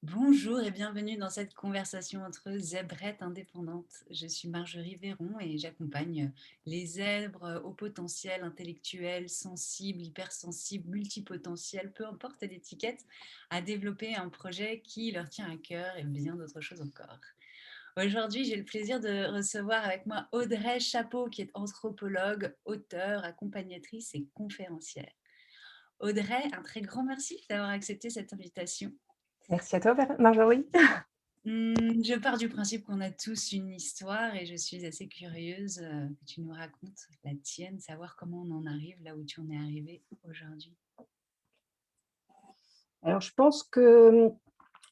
Bonjour et bienvenue dans cette conversation entre zèbrettes indépendantes. Je suis Marjorie Véron et j'accompagne les zèbres au potentiel intellectuel, sensible, hypersensible, multipotentiel, peu importe l'étiquette, à développer un projet qui leur tient à cœur et bien d'autres choses encore. Aujourd'hui, j'ai le plaisir de recevoir avec moi Audrey Chapeau, qui est anthropologue, auteure, accompagnatrice et conférencière. Audrey, un très grand merci d'avoir accepté cette invitation. Merci à toi, Marjorie. Je pars du principe qu'on a tous une histoire et je suis assez curieuse que tu nous racontes la tienne, savoir comment on en arrive là où tu en es arrivé aujourd'hui. Alors, je pense que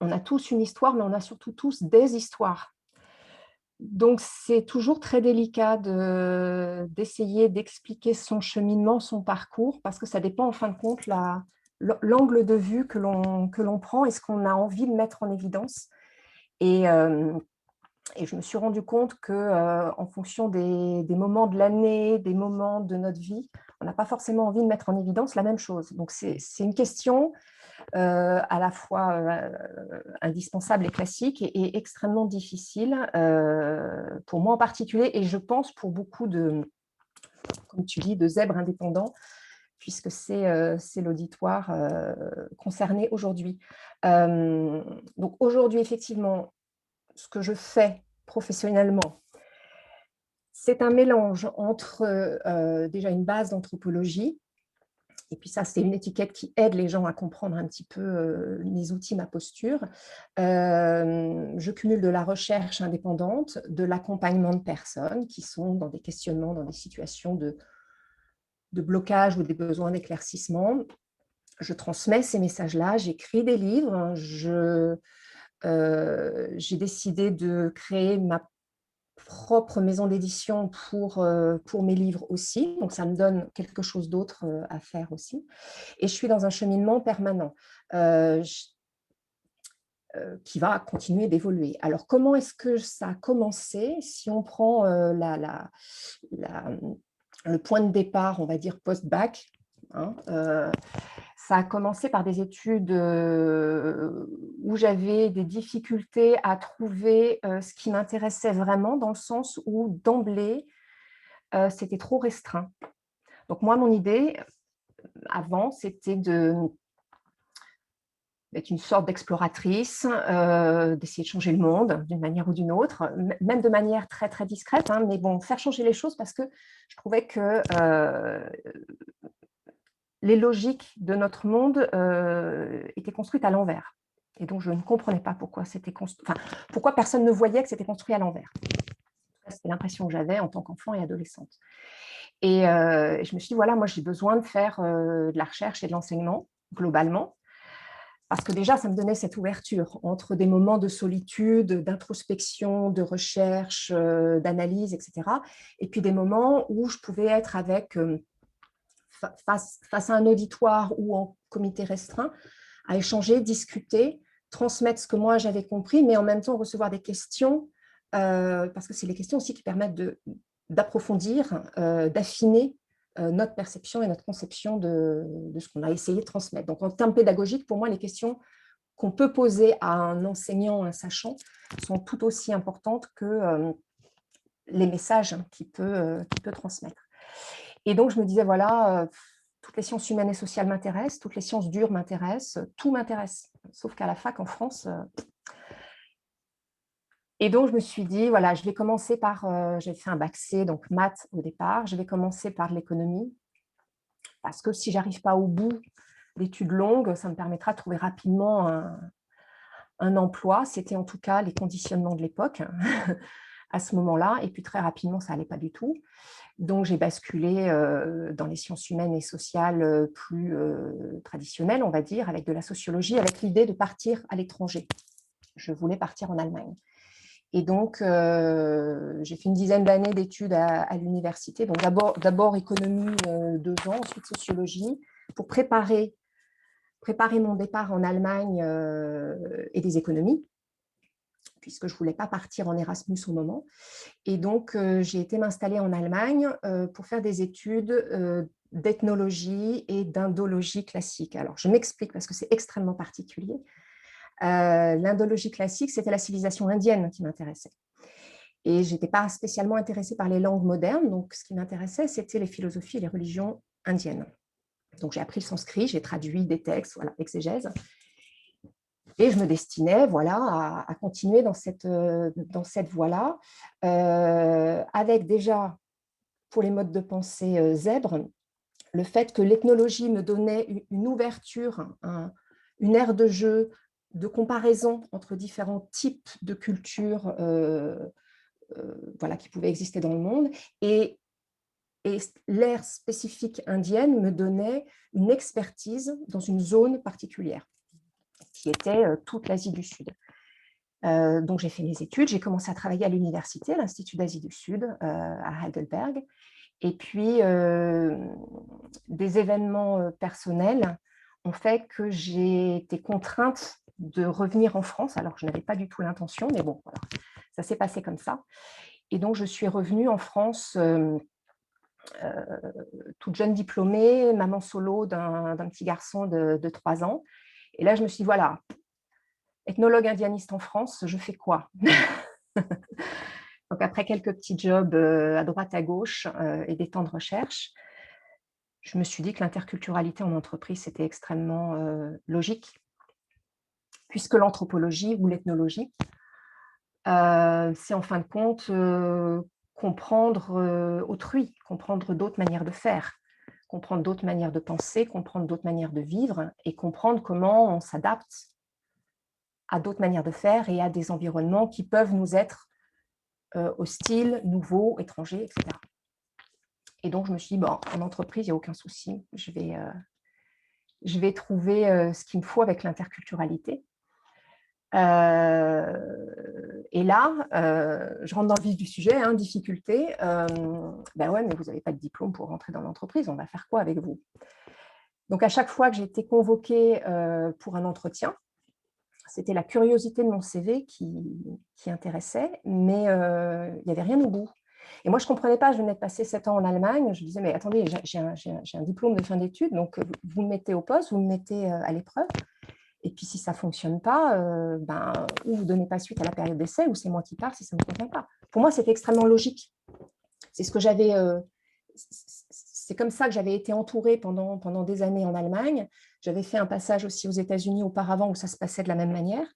on a tous une histoire, mais on a surtout tous des histoires. Donc, c'est toujours très délicat d'essayer d'expliquer son cheminement, son parcours, parce que ça dépend en fin de compte l'angle de vue que l'on prend et ce qu'on a envie de mettre en évidence. Et, euh, et je me suis rendu compte que, en fonction des moments de l'année, des moments de notre vie, on n'a pas forcément envie de mettre en évidence la même chose. Donc, c'est une question à la fois indispensable et classique et extrêmement difficile pour moi en particulier et je pense pour beaucoup de, comme tu dis, de zèbres indépendants puisque c'est l'auditoire concerné aujourd'hui. Donc aujourd'hui, effectivement, ce que je fais professionnellement, c'est un mélange entre déjà une base d'anthropologie. Et puis ça, c'est une étiquette qui aide les gens à comprendre un petit peu mes outils, ma posture. Je cumule de la recherche indépendante, de l'accompagnement de personnes qui sont dans des questionnements, dans des situations de blocage ou des besoins d'éclaircissement. Je transmets ces messages-là, j'écris des livres, j'ai décidé de créer ma propre maison d'édition pour mes livres aussi. Donc, ça me donne quelque chose d'autre à faire aussi. Et je suis dans un cheminement permanent euh, qui va continuer d'évoluer. Alors, comment est-ce que ça a commencé? Si on prend la, le point de départ, on va dire post-bac, hein, ça a commencé par des études où j'avais des difficultés à trouver ce qui m'intéressait vraiment, dans le sens où d'emblée, c'était trop restreint. Donc moi, mon idée, avant, c'était d'être une sorte d'exploratrice, d'essayer de changer le monde d'une manière ou d'une autre, même de manière très, très discrète, hein, mais bon, faire changer les choses parce que je trouvais que les logiques de notre monde étaient construites à l'envers. Et donc, je ne comprenais pas pourquoi pourquoi personne ne voyait que c'était construit à l'envers. C'était l'impression que j'avais en tant qu'enfant et adolescente. Et je me suis dit, voilà, moi, j'ai besoin de faire de la recherche et de l'enseignement, globalement, parce que déjà, ça me donnait cette ouverture entre des moments de solitude, d'introspection, de recherche, d'analyse, etc. Et puis des moments où je pouvais être avec face à un auditoire ou en comité restreint, à échanger, discuter, transmettre ce que moi j'avais compris, mais en même temps recevoir des questions, parce que c'est les questions aussi qui permettent d'approfondir, d'affiner notre perception et notre conception de ce qu'on a essayé de transmettre. Donc en termes pédagogiques, pour moi, les questions qu'on peut poser à un enseignant, un sachant, sont tout aussi importantes que les messages qu'il peut transmettre. Et donc, je me disais, voilà, toutes les sciences humaines et sociales m'intéressent, toutes les sciences dures m'intéressent, tout m'intéresse. Sauf qu'à la fac, en France. Et donc, je me suis dit, voilà, je vais commencer par, j'ai fait un bac C, donc maths au départ, je vais commencer par l'économie, parce que si j'arrive pas au bout d'études longues, ça me permettra de trouver rapidement un emploi. C'était en tout cas les conditionnements de l'époque à ce moment-là. Et puis très rapidement, ça allait pas du tout. Donc, j'ai basculé dans les sciences humaines et sociales plus traditionnelles, on va dire, avec de la sociologie, avec l'idée de partir à l'étranger. Je voulais partir en Allemagne. Et donc, j'ai fait une dizaine d'années d'études à l'université. Donc, d'abord économie 2 ans, ensuite sociologie, pour préparer mon départ en Allemagne et des économies, puisque je ne voulais pas partir en Erasmus au moment. Et donc, j'ai été m'installer en Allemagne pour faire des études d'ethnologie et d'indologie classique. Alors, je m'explique parce que c'est extrêmement particulier. L'indologie classique, c'était la civilisation indienne qui m'intéressait. Et je n'étais pas spécialement intéressée par les langues modernes, donc ce qui m'intéressait, c'était les philosophies et les religions indiennes. Donc j'ai appris le sanskrit, j'ai traduit des textes, voilà, exégèse. Et je me destinais voilà, à continuer dans cette voie-là, avec déjà, pour les modes de pensée zèbre, le fait que l'ethnologie me donnait une ouverture, une aire de jeu, de comparaison entre différents types de cultures voilà, qui pouvaient exister dans le monde. Et l'ère spécifique indienne me donnait une expertise dans une zone particulière, qui était toute l'Asie du Sud. Donc, j'ai fait mes études, j'ai commencé à travailler à l'université, à l'Institut d'Asie du Sud, à Heidelberg. Et puis, des événements personnels ont fait que j'ai été contrainte de revenir en France, alors que je n'avais pas du tout l'intention, mais bon, voilà, ça s'est passé comme ça. Et donc, je suis revenue en France toute jeune diplômée, maman solo d'un petit garçon de 3 ans. Et là, je me suis dit, voilà, ethnologue indianiste en France, je fais quoi? Donc, après quelques petits jobs à droite, à gauche et des temps de recherche, je me suis dit que l'interculturalité en entreprise, c'était extrêmement logique, puisque l'anthropologie ou l'ethnologie, c'est en fin de compte comprendre autrui, comprendre d'autres manières de faire, comprendre d'autres manières de penser, comprendre d'autres manières de vivre et comprendre comment on s'adapte à d'autres manières de faire et à des environnements qui peuvent nous être hostiles, nouveaux, étrangers, etc. Et donc, je me suis dit, bon, en entreprise, il n'y a aucun souci, je vais trouver ce qu'il me faut avec l'interculturalité. Et là, je rentre dans le vif du sujet, hein, difficulté. Ben ouais, mais vous n'avez pas de diplôme pour rentrer dans l'entreprise, on va faire quoi avec vous? Donc, à chaque fois que j'ai été convoquée pour un entretien, c'était la curiosité de mon CV qui intéressait, mais il n'y avait rien au bout. Et moi, je ne comprenais pas, je venais de passer 7 ans en Allemagne, je me disais, mais attendez, j'ai un diplôme de fin d'études, donc vous me mettez au poste, vous me mettez à l'épreuve, et puis si ça ne fonctionne pas, ou vous ne donnez pas suite à la période d'essai, ou c'est moi qui pars si ça ne me convient pas. Pour moi, c'était extrêmement logique. C'est ce que j'avais... c'est comme ça que j'avais été entourée pendant des années en Allemagne. J'avais fait un passage aussi aux États-Unis auparavant où ça se passait de la même manière.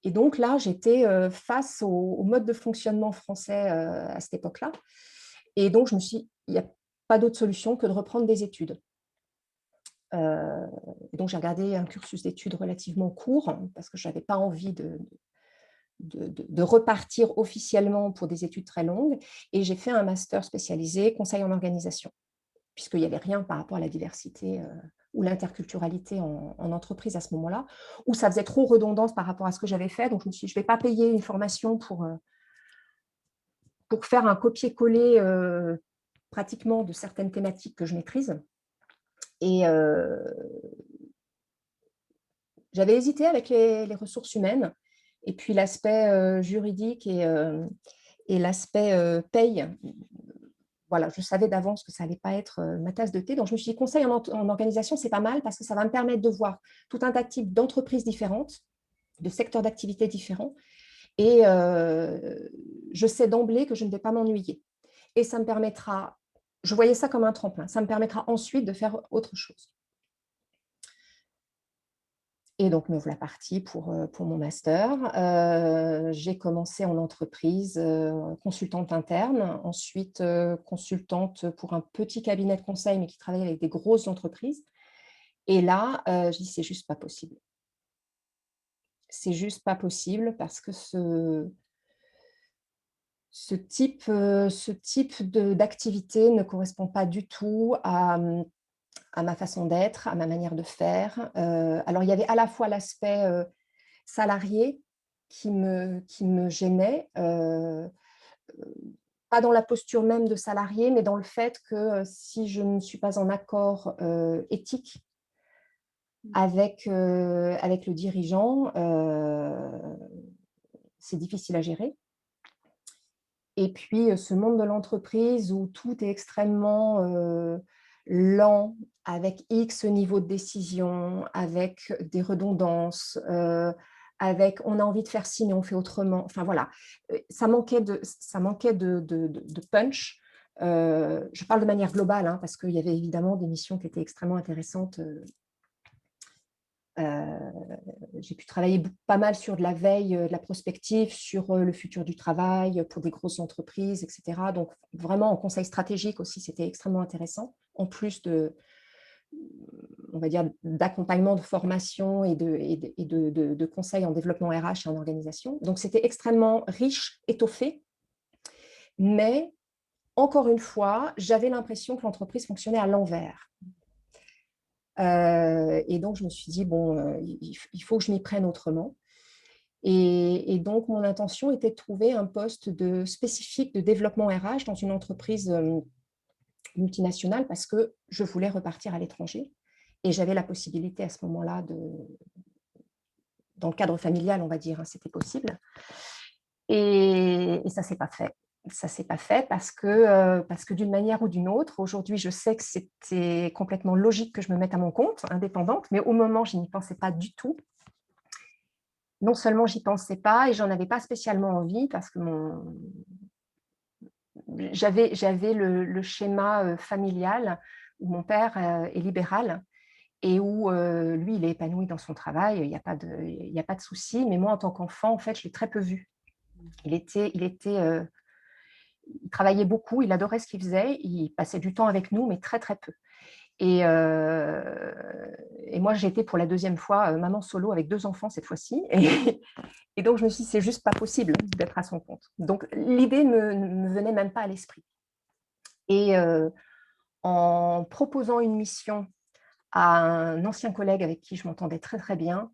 Et donc là, j'étais face au mode de fonctionnement français à cette époque-là. Et donc, je me suis dit, il n'y a pas d'autre solution que de reprendre des études. Donc, j'ai regardé un cursus d'études relativement court parce que je n'avais pas envie de repartir officiellement pour des études très longues. Et j'ai fait un master spécialisé conseil en organisation, puisqu'il n'y avait rien par rapport à la diversité ou l'interculturalité en entreprise à ce moment-là, où ça faisait trop redondance par rapport à ce que j'avais fait. Donc, je me suis dit, je ne vais pas payer une formation pour faire un copier-coller pratiquement de certaines thématiques que je maîtrise. Et j'avais hésité avec les ressources humaines et puis l'aspect juridique et l'aspect paye. Voilà, je savais d'avance que ça n'allait pas être ma tasse de thé. Donc, je me suis dit, conseil en organisation, c'est pas mal parce que ça va me permettre de voir tout un tas de types d'entreprises différentes, de secteurs d'activité différents. Et je sais d'emblée que je ne vais pas m'ennuyer. Et ça me permettra, je voyais ça comme un tremplin, ça me permettra ensuite de faire autre chose. Et donc, me voilà partie pour mon master. J'ai commencé en entreprise, consultante interne, ensuite consultante pour un petit cabinet de conseil, mais qui travaille avec des grosses entreprises. Et là, je dis, c'est juste pas possible. C'est juste pas possible parce que ce type d'activité ne correspond pas du tout à ma façon d'être, à ma manière de faire. Alors, il y avait à la fois l'aspect salarié qui me gênait, pas dans la posture même de salarié, mais dans le fait que si je ne suis pas en accord éthique avec le dirigeant, c'est difficile à gérer. Et puis, ce monde de l'entreprise où tout est extrêmement lent, avec X niveau de décision, avec des redondances, avec on a envie de faire ci, mais on fait autrement. Enfin voilà, ça manquait de punch. Je parle de manière globale, hein, parce qu'il y avait évidemment des missions qui étaient extrêmement intéressantes. J'ai pu travailler pas mal sur de la veille, de la prospective, sur le futur du travail pour des grosses entreprises, etc. Donc, vraiment, en conseil stratégique aussi, c'était extrêmement intéressant, en plus on va dire, d'accompagnement, de formation et de conseils en développement RH et en organisation. Donc, c'était extrêmement riche, étoffé, mais encore une fois, j'avais l'impression que l'entreprise fonctionnait à l'envers. Et donc, je me suis dit, bon, il faut que je m'y prenne autrement. Et donc, mon intention était de trouver un poste spécifique de développement RH dans une entreprise multinationale parce que je voulais repartir à l'étranger. Et j'avais la possibilité à ce moment-là, dans le cadre familial, on va dire, hein, c'était possible. Et ça ne s'est pas fait. Ça ne s'est pas fait parce que d'une manière ou d'une autre, aujourd'hui, je sais que c'était complètement logique que je me mette à mon compte, indépendante, mais au moment, je n'y pensais pas du tout. Non seulement j'y pensais pas et j'en avais pas spécialement envie parce que j'avais le schéma familial où mon père est libéral et où lui, il est épanoui dans son travail, il y a pas de souci. Mais moi, en tant qu'enfant, en fait, je l'ai très peu vu. Il travaillait beaucoup, il adorait ce qu'il faisait, il passait du temps avec nous, mais très, très peu. Et moi, j'ai été pour la deuxième fois maman solo avec 2 enfants cette fois-ci. Et donc, je me suis dit, c'est juste pas possible d'être à son compte. Donc, l'idée ne me venait même pas à l'esprit. Et en proposant une mission à un ancien collègue avec qui je m'entendais très, très bien,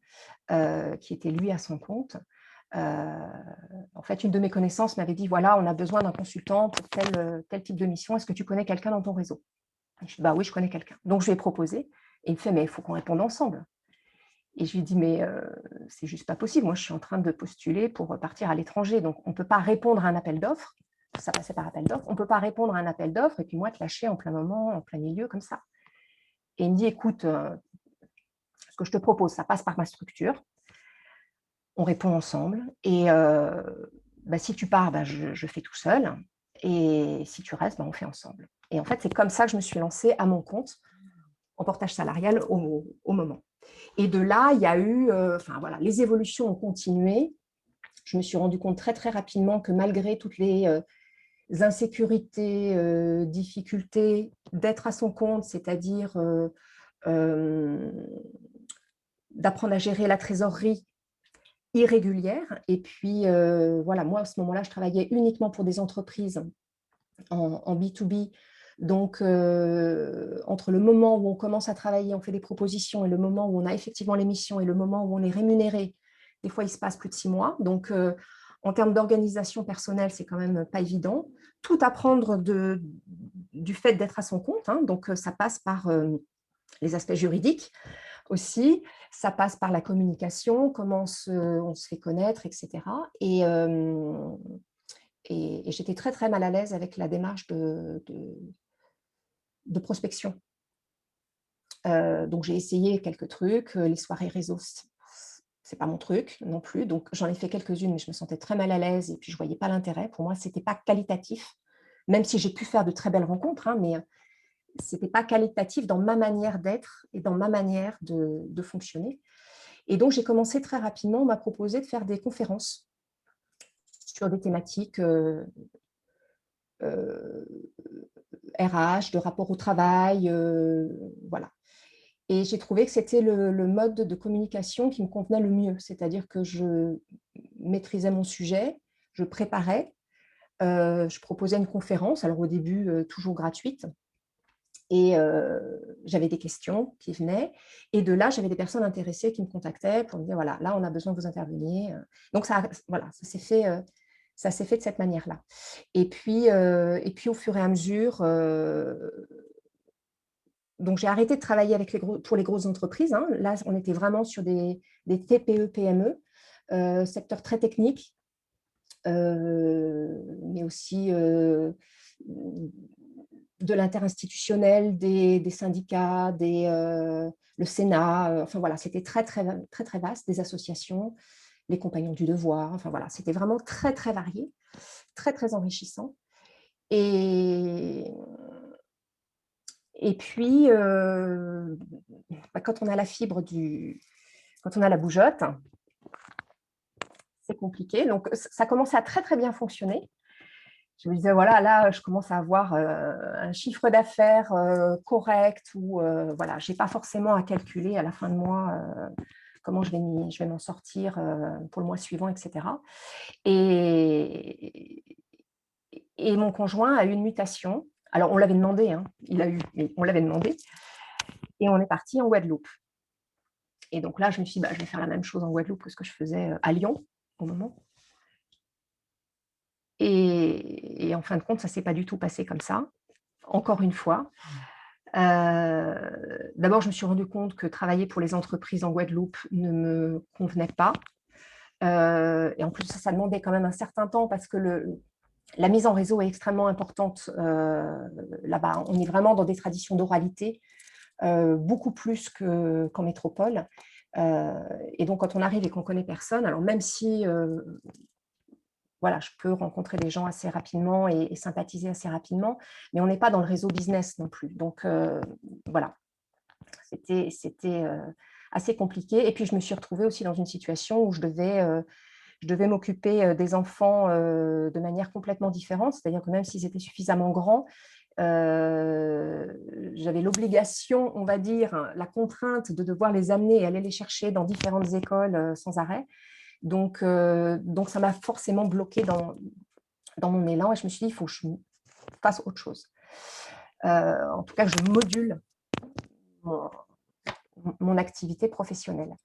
qui était lui à son compte, en fait, une de mes connaissances m'avait dit, voilà, on a besoin d'un consultant pour tel type de mission. Est-ce que tu connais quelqu'un dans ton réseau? Je dis, bah oui, je connais quelqu'un. Donc, je lui ai proposé. Et il me fait, mais il faut qu'on réponde ensemble. Et je lui dis, mais c'est juste pas possible. Moi, je suis en train de postuler pour partir à l'étranger. Donc, on ne peut pas répondre à un appel d'offres. Ça passait par appel d'offres. On ne peut pas répondre à un appel d'offres et puis moi, te lâcher en plein moment, en plein milieu, comme ça. Et il me dit, écoute, ce que je te propose, ça passe par ma structure. On répond ensemble. Et bah, si tu pars, bah, je fais tout seul. Et si tu restes, bah, on fait ensemble. Et en fait, c'est comme ça que je me suis lancée à mon compte en portage salarial au moment. Et de là, il y a eu, voilà, les évolutions ont continué. Je me suis rendu compte très, très rapidement que malgré toutes les insécurités, difficultés d'être à son compte, c'est-à-dire d'apprendre à gérer la trésorerie irrégulière. Et puis, voilà, moi, à ce moment-là, je travaillais uniquement pour des entreprises en B2B. Donc, entre le moment où on commence à travailler, on fait des propositions, et le moment où on a effectivement les missions, et le moment où on est rémunéré, des fois, il se passe plus de 6 mois. Donc, en termes d'organisation personnelle, c'est quand même pas évident. Tout apprendre du fait d'être à son compte. Hein. Donc, ça passe par les aspects juridiques aussi. Ça passe par la communication, comment on se fait connaître, etc. Et j'étais très, très mal à l'aise avec la démarche de prospection. Donc, j'ai essayé quelques trucs. Les soirées réseau, c'est pas mon truc non plus. Donc, j'en ai fait quelques-unes, mais je me sentais très mal à l'aise et puis je voyais pas l'intérêt. Pour moi, c'était pas qualitatif, même si j'ai pu faire de très belles rencontres, hein, mais c'était pas qualitatif dans ma manière d'être et dans ma manière de fonctionner. Et donc, j'ai commencé très rapidement, on m'a proposé de faire des conférences sur des thématiques RH, de rapport au travail, voilà. Et j'ai trouvé que c'était le mode de communication qui me convenait le mieux, c'est-à-dire que je maîtrisais mon sujet, je préparais, je proposais une conférence, alors au début toujours gratuite, et j'avais des questions qui venaient, et de là, j'avais des personnes intéressées qui me contactaient pour me dire, voilà, là, on a besoin que vous interveniez. Donc, voilà, ça s'est fait de cette manière-là. Et puis, au fur et à mesure, donc j'ai arrêté de travailler pour les grosses entreprises. Hein. Là, on était vraiment sur des TPE, PME, secteur très technique, mais aussi de l'interinstitutionnel, des syndicats, le Sénat. Enfin voilà, c'était très, très, très, très vaste, des associations. les compagnons du devoir, enfin voilà, c'était vraiment très, très varié, très, très enrichissant. Et et puis, quand on a la fibre quand on a la bougeotte, c'est compliqué. Donc ça commençait à très, très bien fonctionner. Je me disais: «Voilà, là, je commence à avoir, un chiffre d'affaires, correct ou voilà, j'ai pas forcément à calculer à la fin de mois, comment je vais m'en sortir, pour le mois suivant» et cetera. Et et mon conjoint a eu une mutation. Alors on l'avait demandé, hein, il a eu, mais on l'avait demandé et on est parti en Guadeloupe. Et donc là, je me suis dit: «Bah, je vais faire la même chose en Guadeloupe que ce que je faisais, à Lyon, au moment». Et en fin de compte, ça s'est pas du tout passé comme ça, encore une fois. D'abord, je me suis rendu compte que travailler pour les entreprises en Guadeloupe ne me convenait pas. Et en plus, ça demandait quand même un certain temps parce que la mise en réseau est extrêmement importante, là-bas. On est vraiment dans des traditions d'oralité, beaucoup plus qu'en métropole. Et donc quand on arrive et qu'on connaît personne, alors même si, voilà, je peux rencontrer des gens assez rapidement et sympathiser assez rapidement, mais on n'est pas dans le réseau business non plus. Donc voilà, c'était assez compliqué. Et puis je me suis retrouvée aussi dans une situation où je devais m'occuper, des enfants, de manière complètement différente. C'est-à-dire que même s'ils étaient suffisamment grands, j'avais l'obligation, on va dire, la contrainte de devoir les amener et aller les chercher dans différentes écoles, sans arrêt. Donc ça m'a forcément bloquée dans mon élan et je me suis dit: «Il faut que je fasse autre chose». En tout cas, que je module mon mon activité professionnelle.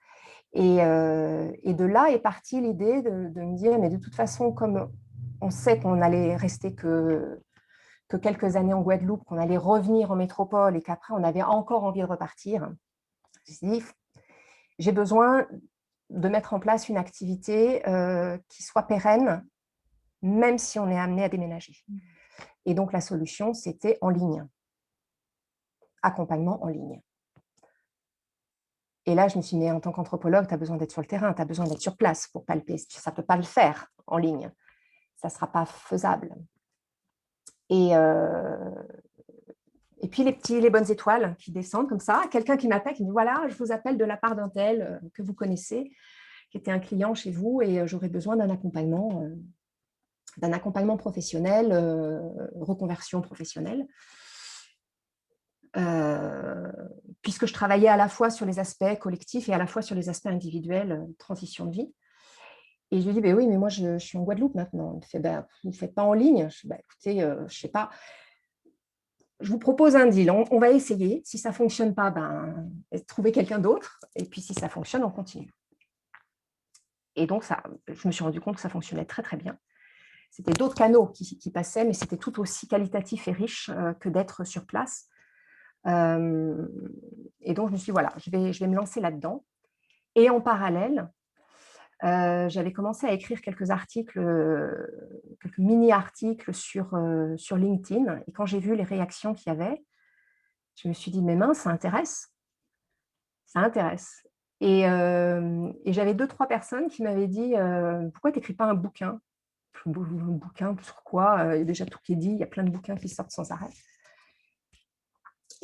Et de là est partie l'idée de me dire: «Mais de toute façon, comme on sait qu'on allait rester que quelques années en Guadeloupe, qu'on allait revenir en métropole et qu'après on avait encore envie de repartir», je me suis dit: «J'ai besoin de mettre en place une activité, qui soit pérenne, même si on est amené à déménager». Et donc la solution, c'était en ligne, accompagnement en ligne. Et là, je me suis dit: «Mais en tant qu'anthropologue, tu as besoin d'être sur le terrain, tu as besoin d'être sur place pour palper. Ça ne peut pas le faire en ligne. Ça ne sera pas faisable». Et, et puis les bonnes étoiles qui descendent comme ça, quelqu'un qui m'appelle, qui me dit: «Voilà, je vous appelle de la part d'un tel que vous connaissez, qui était un client chez vous et j'aurais besoin d'un accompagnement professionnel, reconversion professionnelle». Euh, Puisque je travaillais à la fois sur les aspects collectifs et à la fois sur les aspects individuels, transition de vie. Et je lui dis: «Ben oui, mais moi, je suis en Guadeloupe maintenant». Il me fait: «Ben, vous ne faites pas en ligne?» Je dis: «Ben, écoutez, je ne sais pas. Je vous propose un deal. On va essayer. Si ça ne fonctionne pas, ben, trouver quelqu'un d'autre. Et puis, si ça fonctionne, on continue». Et donc, je me suis rendu compte que ça fonctionnait très, très bien. C'était d'autres canaux qui passaient, mais c'était tout aussi qualitatif et riche que d'être sur place. Et donc, je me suis dit: «Voilà, je vais me lancer là-dedans». Et en parallèle, j'avais commencé à écrire quelques articles, quelques mini-articles sur LinkedIn. Et quand j'ai vu les réactions qu'il y avait, je me suis dit: «Mais mince, ça intéresse, ça intéresse». Et j'avais 2-3 personnes qui m'avaient dit: «Pourquoi tu n'écris pas un bouquin?» Un bouquin sur quoi? Il y a déjà tout qui est dit, il y a plein de bouquins qui sortent sans arrêt.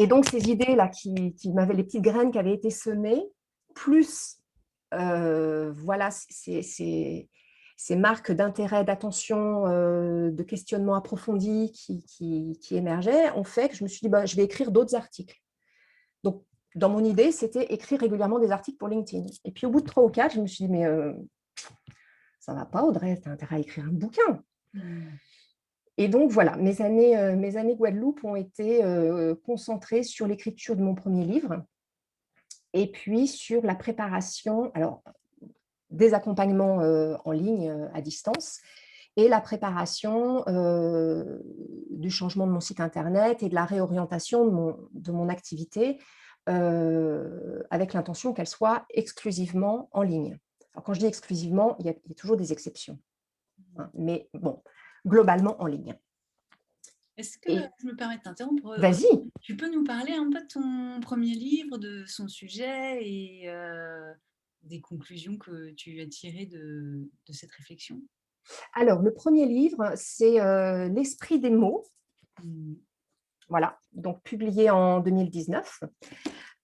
Et donc ces idées-là qui m'avaient, les petites graines qui avaient été semées, plus voilà, ces marques d'intérêt, d'attention, de questionnement approfondi qui émergeaient, ont fait que je me suis dit: «Bah, je vais écrire d'autres articles». Donc, dans mon idée, c'était écrire régulièrement des articles pour LinkedIn. Et puis, au bout de 3 ou 4, je me suis dit: «Mais ça va pas, Audrey, tu as intérêt à écrire un bouquin». Et donc, voilà, mes années Guadeloupe ont été concentrées sur l'écriture de mon premier livre et puis sur la préparation, alors des accompagnements en ligne, à distance, et la préparation du changement de mon site internet et de la réorientation de mon activité, avec l'intention qu'elle soit exclusivement en ligne. Alors, quand je dis exclusivement, il y a toujours des exceptions, hein, mais bon, globalement en ligne. Est-ce que Et je me permets de t'interrompre, vas-y. tu peux nous parler un peu de ton premier livre, de son sujet et des conclusions que tu as tirées de cette réflexion? Alors, le premier livre, c'est L'esprit des mots, Mmh. voilà, donc publié en 2019.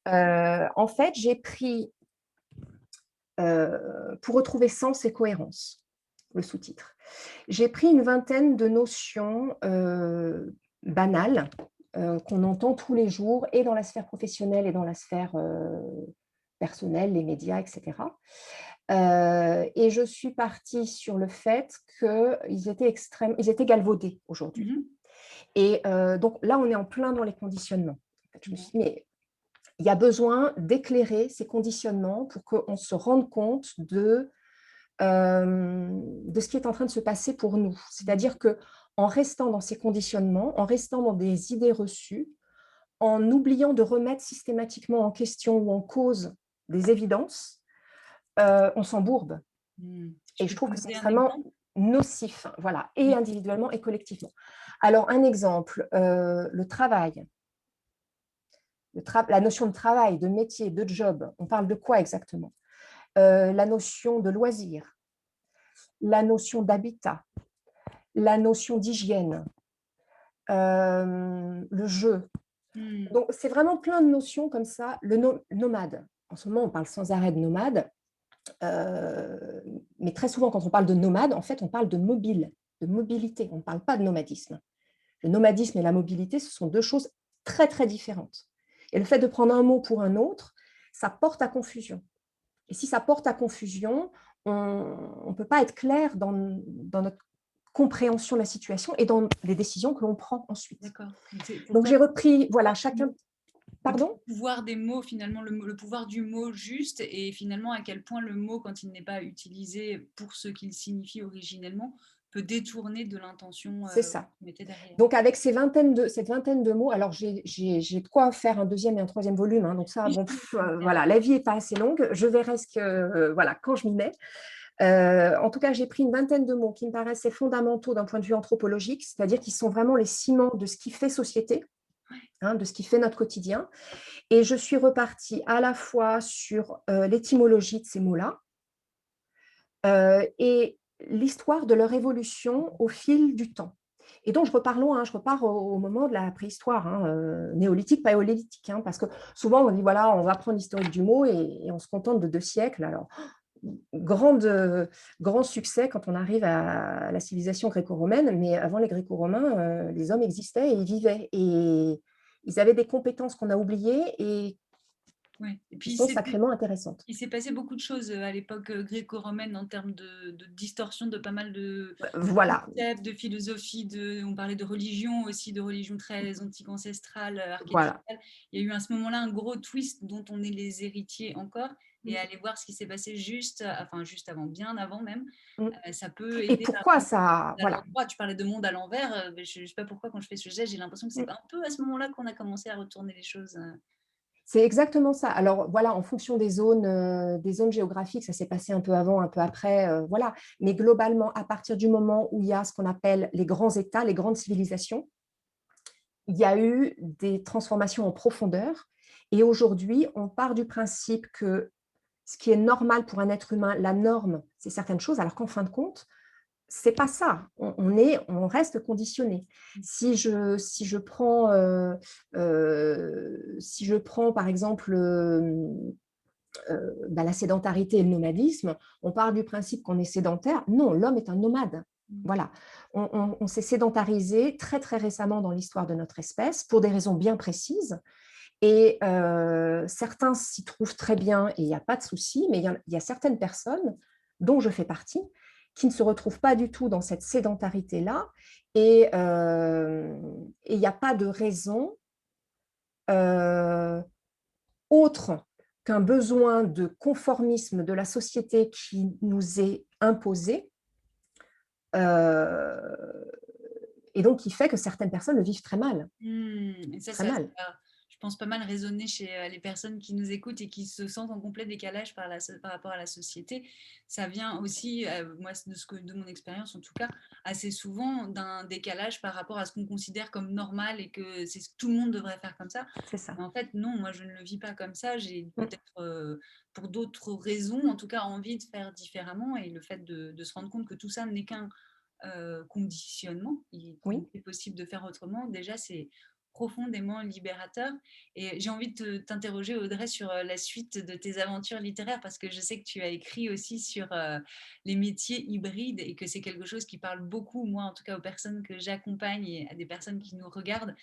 En fait, j'ai pris, pour retrouver sens et cohérence, le sous-titre, j'ai pris une vingtaine de notions banales qu'on entend tous les jours et dans la sphère professionnelle et dans la sphère personnelle, les médias, etc. Et je suis partie sur le fait qu'ils étaient ils étaient galvaudés aujourd'hui. Mmh. Et donc là, on est en plein dans les conditionnements. En fait, je me Ouais. suis dit, mais il y a besoin d'éclairer ces conditionnements pour qu'on se rende compte de ce qui est en train de se passer pour nous. Mmh. C'est-à-dire que en restant dans ces conditionnements, en restant dans des idées reçues, en oubliant de remettre systématiquement en question ou en cause des évidences, on s'embourbe. Mmh. Tu Et peux je trouve que c'est poser un extrêmement exemple? nocif, voilà, et Mmh. individuellement et collectivement. Alors, un exemple, le travail, la notion de travail, de métier, de job, on parle de quoi exactement? La notion de loisir, la notion d'habitat, la notion d'hygiène, le jeu. Mmh. Donc, c'est vraiment plein de notions comme ça. Le nomade. En ce moment, on parle sans arrêt de nomade. Mais très souvent, quand on parle de nomade, en fait, on parle de mobile, de mobilité. On ne parle pas de nomadisme. Le nomadisme et la mobilité, ce sont deux choses très, très différentes. Et le fait de prendre un mot pour un autre, ça porte à confusion. Et si ça porte à confusion, on ne peut pas être clair dans notre compréhension de la situation et dans les décisions que l'on prend ensuite. D'accord. Donc c'est pour Donc toi, j'ai repris, pouvoir voilà, du chacun. mot. Le Pardon? pouvoir des mots finalement, le pouvoir du mot juste et finalement à quel point le mot, quand il n'est pas utilisé pour ce qu'il signifie originellement, peut détourner de l'intention, C'est que ça. tu mettais derrière. Donc avec cette vingtaine de mots, alors j'ai de quoi faire un deuxième et un troisième volume, hein, donc ça, bon, voilà, la vie n'est pas assez longue, je verrai voilà, quand je m'y mets. En tout cas, j'ai pris une vingtaine de mots qui me paraissaient fondamentaux d'un point de vue anthropologique, c'est-à-dire qui sont vraiment les ciments de ce qui fait société, hein, de ce qui fait notre quotidien. Et je suis repartie à la fois sur l'étymologie de ces mots-là et l'histoire de leur évolution au fil du temps. Et donc, je repars loin, hein, je repars au moment de la préhistoire, hein, néolithique, paléolithique, hein, parce que souvent, on dit, voilà, on va prendre l'historique du mot et on se contente de 2 siècles. Alors, grand succès quand on arrive à la civilisation gréco-romaine, mais avant les gréco-romains, les hommes existaient et ils vivaient. Et ils avaient des compétences qu'on a oubliées et Ouais et qui puis sont sacrément intéressantes. il s'est passé beaucoup de choses, à l'époque, gréco-romaine en termes de distorsion de pas mal de Voilà, concepts, de philosophie, on parlait de religion aussi, de religion très antique ancestrale, voilà. archétypale. Il y a eu à ce moment-là un gros twist dont on est les héritiers encore et aller voir ce qui s'est passé juste avant, bien avant même, Mm. ça peut Et aider à pourquoi remettre ça, à voilà, l'endroit. Tu parlais de monde à l'envers, beh, je sais pas pourquoi quand je fais ce jet, j'ai l'impression que c'est un peu à ce moment-là qu'on a commencé à retourner les choses. c'est exactement ça. Alors voilà, en fonction des zones géographiques, ça s'est passé un peu avant, un peu après, voilà. Mais globalement, à partir du moment où il y a ce qu'on appelle les grands États, les grandes civilisations, il y a eu des transformations en profondeur. Et aujourd'hui, on part du principe que ce qui est normal pour un être humain, la norme, c'est certaines choses, alors qu'en fin de compte, c'est pas ça. On reste conditionné. Si je prends par exemple la sédentarité et le nomadisme, on part du principe qu'on est sédentaire. Non, l'homme est un nomade. Mmh. Voilà. On s'est sédentarisé très très récemment dans l'histoire de notre espèce pour des raisons bien précises. Et certains s'y trouvent très bien et il n'y a pas de souci, mais il y a certaines personnes, dont je fais partie, qui ne se retrouvent pas du tout dans cette sédentarité-là. Et il n'y a pas de raison autre qu'un besoin de conformisme de la société qui nous est imposé, et donc qui fait que certaines personnes le vivent très mal, Mmh et très ça mal. je pense, pas mal résonner chez, les personnes qui nous écoutent et qui se sentent en complet décalage par rapport à la société. Ça vient aussi, moi, de mon expérience en tout cas, assez souvent d'un décalage par rapport à ce qu'on considère comme normal et que c'est ce que tout le monde devrait faire comme ça. C'est ça. Mais en fait, non, moi, je ne le vis pas comme ça. J'ai Mmh. peut-être, pour d'autres raisons, en tout cas, envie de faire différemment, et le fait de se rendre compte que tout ça n'est qu'un, conditionnement et qu'il Oui. est possible de faire autrement, déjà, c'est profondément libérateur. Et j'ai envie de t'interroger, Audrey, sur la suite de tes aventures littéraires, parce que je sais que tu as écrit aussi sur les métiers hybrides et que c'est quelque chose qui parle beaucoup, moi en tout cas, aux personnes que j'accompagne et à des personnes qui nous regardent.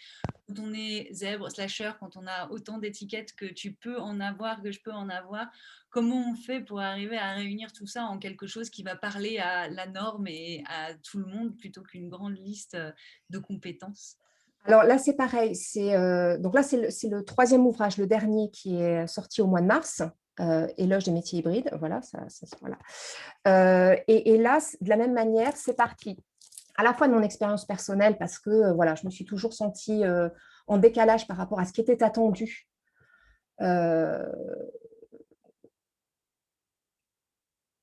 Quand on est zèbre, slasher, quand on a autant d'étiquettes que tu peux en avoir, que je peux en avoir, comment on fait pour arriver à réunir tout ça en quelque chose qui va parler à la norme et à tout le monde plutôt qu'une grande liste de compétences? Alors là, c'est pareil. Donc là, c'est le troisième ouvrage, le dernier qui est sorti au mois de mars, Éloge des métiers hybrides. Voilà, voilà. Et là, de la même manière, c'est parti à la fois de mon expérience personnelle parce que voilà, je me suis toujours sentie en décalage par rapport à ce qui était attendu. Euh,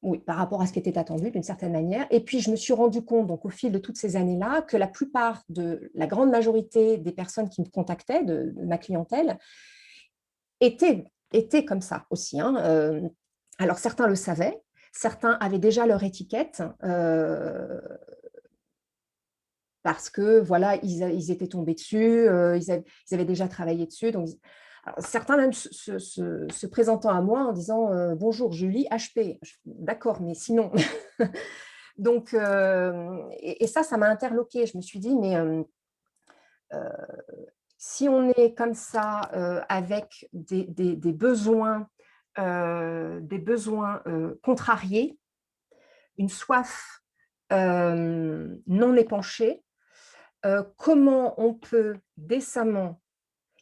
oui, par rapport à ce qui était attendu d'une certaine manière. Et puis, je me suis rendu compte, donc, au fil de toutes ces années-là, que la grande majorité des personnes qui me contactaient, de ma clientèle, étaient comme ça aussi, hein. Alors, certains le savaient, certains avaient déjà leur étiquette, parce que voilà, ils étaient tombés dessus, ils avaient déjà travaillé dessus. Donc, alors, certains même se présentant à moi en disant bonjour Julie, HP. D'accord, mais sinon. Donc, et ça m'a interloquée. Je me suis dit, mais euh, si on est comme ça avec des besoins contrariés, une soif non épanchée, comment on peut décemment,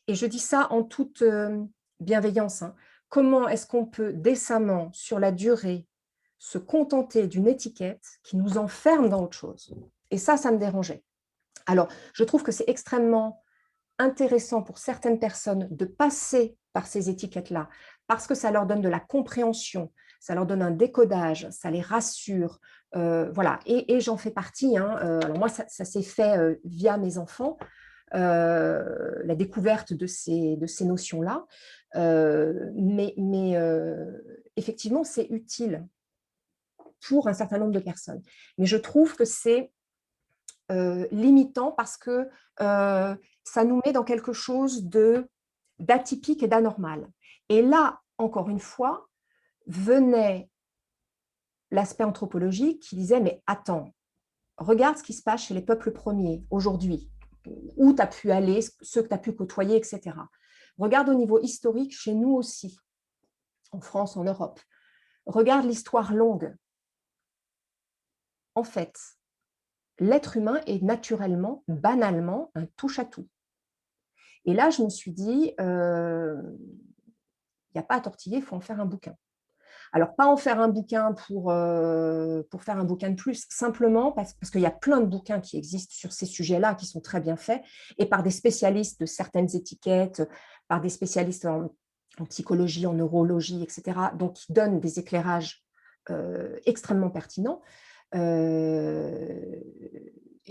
et je dis ça en toute bienveillance, hein, comment est-ce qu'on peut décemment, sur la durée, se contenter d'une étiquette qui nous enferme dans autre chose? Et ça me dérangeait. Alors, je trouve que c'est extrêmement intéressant pour certaines personnes de passer par ces étiquettes-là, parce que ça leur donne de la compréhension, ça leur donne un décodage, ça les rassure. Voilà, et j'en fais partie, hein. Alors moi, ça s'est fait via mes enfants, la découverte de ces notions-là. Mais effectivement, c'est utile pour un certain nombre de personnes. Mais je trouve que c'est limitant parce que ça nous met dans quelque chose d'atypique et d'anormal. Et là, encore une fois, venait l'aspect anthropologique qui disait, mais attends, regarde ce qui se passe chez les peuples premiers aujourd'hui, où tu as pu aller, ceux que tu as pu côtoyer, etc. Regarde au niveau historique chez nous aussi, en France, en Europe. Regarde l'histoire longue. En fait, l'être humain est naturellement, banalement, un touche-à-tout. Et là, je me suis dit, il n'y a pas à tortiller, il faut en faire un bouquin. Alors, pas en faire un bouquin pour faire un bouquin de plus, simplement parce qu'il y a plein de bouquins qui existent sur ces sujets-là, qui sont très bien faits, et par des spécialistes de certaines étiquettes, par des spécialistes en psychologie, en neurologie, etc., donc qui donnent des éclairages extrêmement pertinents. Et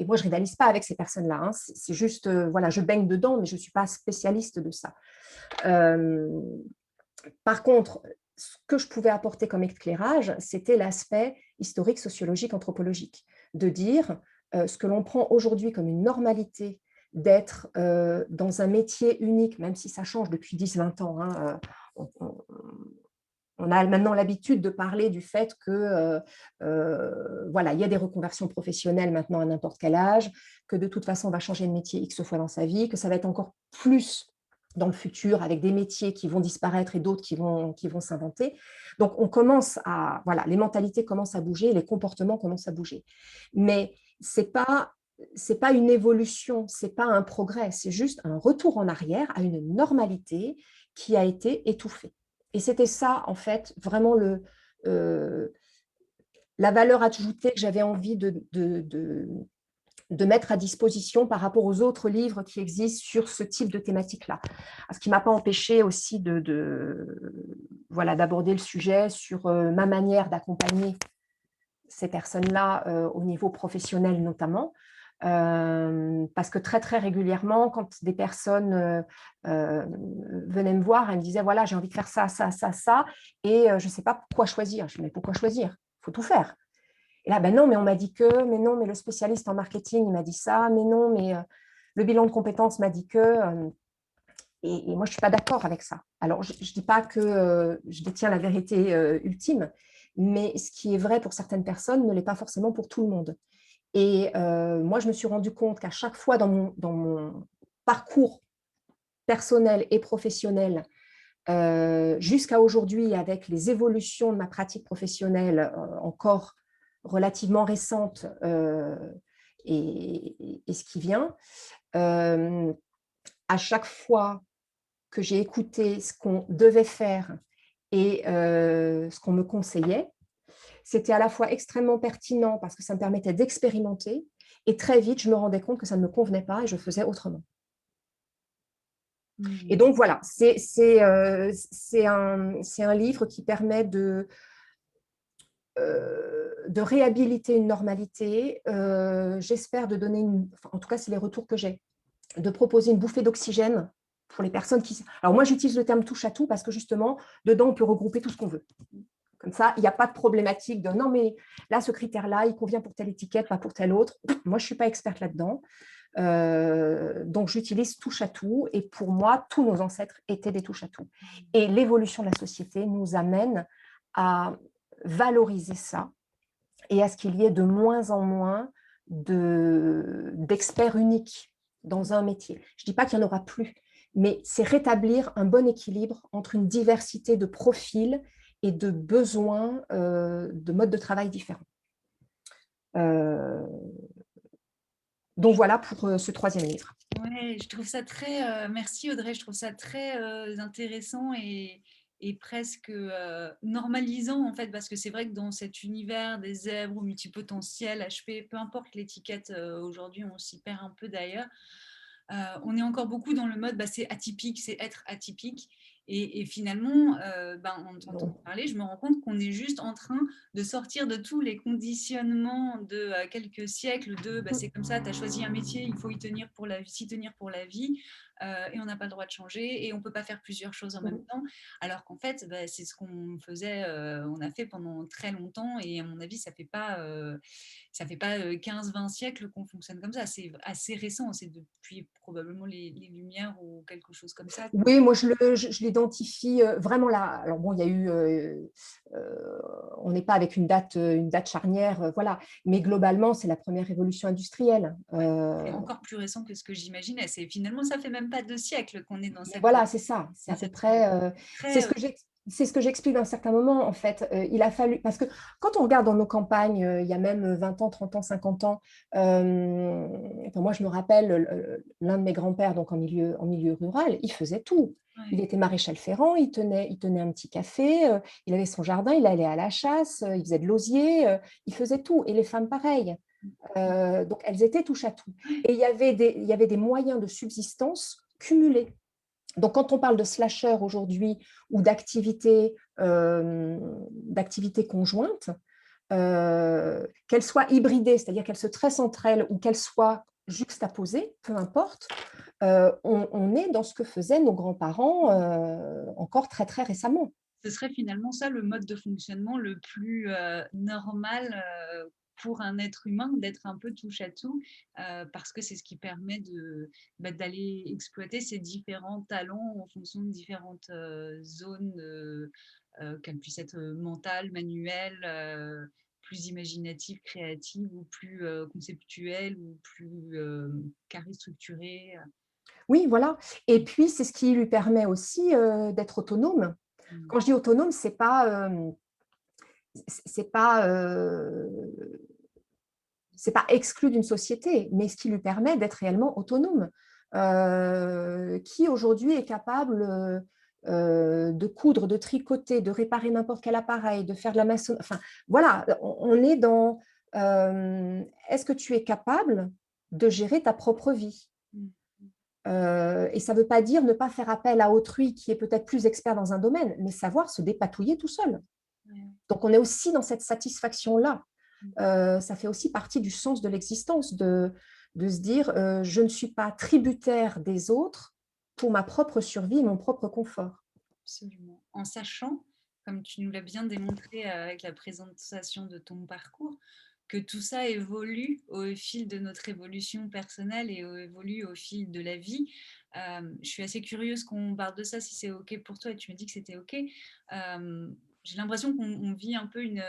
moi, je ne rivalise pas avec ces personnes-là, hein. C'est juste, voilà, je baigne dedans, mais je ne suis pas spécialiste de ça. Par contre, ce que je pouvais apporter comme éclairage, c'était l'aspect historique, sociologique, anthropologique, de dire ce que l'on prend aujourd'hui comme une normalité d'être dans un métier unique, même si ça change depuis 10-20 ans, hein, on a maintenant l'habitude de parler du fait que voilà, il y a des reconversions professionnelles maintenant à n'importe quel âge, que de toute façon on va changer de métier X fois dans sa vie, que ça va être encore plus dans le futur avec des métiers qui vont disparaître et d'autres qui vont s'inventer. Donc on commence à, voilà, les mentalités commencent à bouger, les comportements commencent à bouger. Mais c'est pas une évolution, c'est pas un progrès, c'est juste un retour en arrière à une normalité qui a été étouffée. Et c'était ça, en fait, vraiment la valeur ajoutée que j'avais envie de mettre à disposition par rapport aux autres livres qui existent sur ce type de thématique-là. Ce qui ne m'a pas empêché aussi voilà, d'aborder le sujet sur ma manière d'accompagner ces personnes-là au niveau professionnel notamment. Parce que très, très régulièrement, quand des personnes venaient me voir, elles me disaient, voilà, j'ai envie de faire ça, ça, ça, ça, et je ne sais pas quoi choisir. Je dis, mais pourquoi choisir? Il faut tout faire. Et là, ben non, mais on m'a dit que, mais non, mais le spécialiste en marketing, il m'a dit ça, mais non, mais le bilan de compétences m'a dit que, et moi, je ne suis pas d'accord avec ça. Alors, je ne dis pas que je détiens la vérité ultime, mais ce qui est vrai pour certaines personnes ne l'est pas forcément pour tout le monde. Et moi, je me suis rendu compte qu'à chaque fois dans mon parcours personnel et professionnel, jusqu'à aujourd'hui, avec les évolutions de ma pratique professionnelle encore relativement récentes et ce qui vient, à chaque fois que j'ai écouté ce qu'on devait faire et ce qu'on me conseillait, c'était à la fois extrêmement pertinent parce que ça me permettait d'expérimenter et très vite, je me rendais compte que ça ne me convenait pas et je faisais autrement. Et Mmh. donc, voilà, c'est un livre qui permet de réhabiliter une normalité, j'espère de donner, en tout cas, c'est les retours que j'ai, de proposer une bouffée d'oxygène pour les personnes qui… Alors moi, j'utilise le terme touche à tout parce que justement, dedans, on peut regrouper tout ce qu'on veut. Comme ça, il n'y a pas de problématique de non, mais là, ce critère-là, il convient pour telle étiquette, pas pour telle autre. Moi, je ne suis pas experte là-dedans. Donc, j'utilise touche à tout. Et pour moi, tous nos ancêtres étaient des touches à tout. Et l'évolution de la société nous amène à valoriser ça et à ce qu'il y ait de moins en moins d'experts uniques dans un métier. Je ne dis pas qu'il n'y en aura plus, mais c'est rétablir un bon équilibre entre une diversité de profils et de besoins de modes de travail différents. Donc voilà pour ce troisième livre. Ouais, je trouve ça très, merci Audrey, je trouve ça très intéressant et presque normalisant en fait, parce que c'est vrai que dans cet univers des zèbres multipotentiels, HP, peu importe l'étiquette, aujourd'hui on s'y perd un peu d'ailleurs. On est encore beaucoup dans le mode, bah, c'est atypique, c'est être atypique. Et finalement, en t'entendant parler, je me rends compte qu'on est juste en train de sortir de tous les conditionnements de quelques siècles de bah, c'est comme ça, tu as choisi un métier, il faut s'y tenir pour la vie, et on n'a pas le droit de changer, et on ne peut pas faire plusieurs choses en même temps. Alors qu'en fait, bah, c'est ce qu'on faisait, on a fait pendant très longtemps, et à mon avis, ça fait pas 15-20 siècles qu'on fonctionne comme ça. C'est assez récent, c'est depuis probablement les Lumières ou quelque chose comme ça. Oui, moi je l'identifie vraiment là. Alors bon, il y a eu, on n'est pas avec une date charnière, voilà. Mais globalement, c'est la première révolution industrielle. C'est encore plus récent que ce que j'imaginais. Finalement, ça fait même pas 2 siècles qu'on est Mais voilà, c'est ça. C'est à peu près. C'est très, ce que j'explique à un certain moment, en fait. Il a fallu. Parce que quand on regarde dans nos campagnes, il y a même 20 ans, 30 ans, 50 ans, enfin, moi, je me rappelle, l'un de mes grands-pères, donc en milieu rural, il faisait tout. Il était maréchal ferrant, il tenait un petit café, il avait son jardin, il allait à la chasse, il faisait de l'osier, il faisait tout. Et les femmes, pareil. Donc, elles étaient touche à tout. Et il y avait des moyens de subsistance cumulés. Donc, quand on parle de slasher aujourd'hui ou d'activités conjointes, qu'elles soient hybridées, c'est-à-dire qu'elles se tressent entre elles ou qu'elles soient juxtaposées, peu importe, on est dans ce que faisaient nos grands-parents encore très, très récemment. Ce serait finalement ça le mode de fonctionnement le plus normal pour un être humain, d'être un peu touche à tout, parce que c'est ce qui permet d'aller exploiter ses différents talents en fonction de différentes zones, qu'elles puissent être mentales, manuelles, plus imaginatives, créatives, ou plus conceptuelles, ou plus carré structurées. Oui, voilà. Et puis, c'est ce qui lui permet aussi d'être autonome. Quand je dis autonome, c'est pas exclu d'une société, mais ce qui lui permet d'être réellement autonome. Qui aujourd'hui est capable de coudre, de tricoter, de réparer n'importe quel appareil, de faire de la maçonnerie. Enfin, voilà, on est dans est-ce que tu es capable de gérer ta propre vie. Mmh. Et ça ne veut pas dire ne pas faire appel à autrui qui est peut-être plus expert dans un domaine, mais savoir se dépatouiller tout seul. Ouais, ouais. Donc, on est aussi dans cette satisfaction-là. Mmh. Ça fait aussi partie du sens de l'existence, de se dire je ne suis pas tributaire des autres pour ma propre survie et mon propre confort. Absolument. En sachant, comme tu nous l'as bien démontré, avec la présentation de ton parcours, que tout ça évolue au fil de notre évolution personnelle et évolue au fil de la vie. Je suis assez curieuse qu'on parle de ça, si c'est OK pour toi et tu me dis que c'était OK. J'ai l'impression qu'on vit un peu une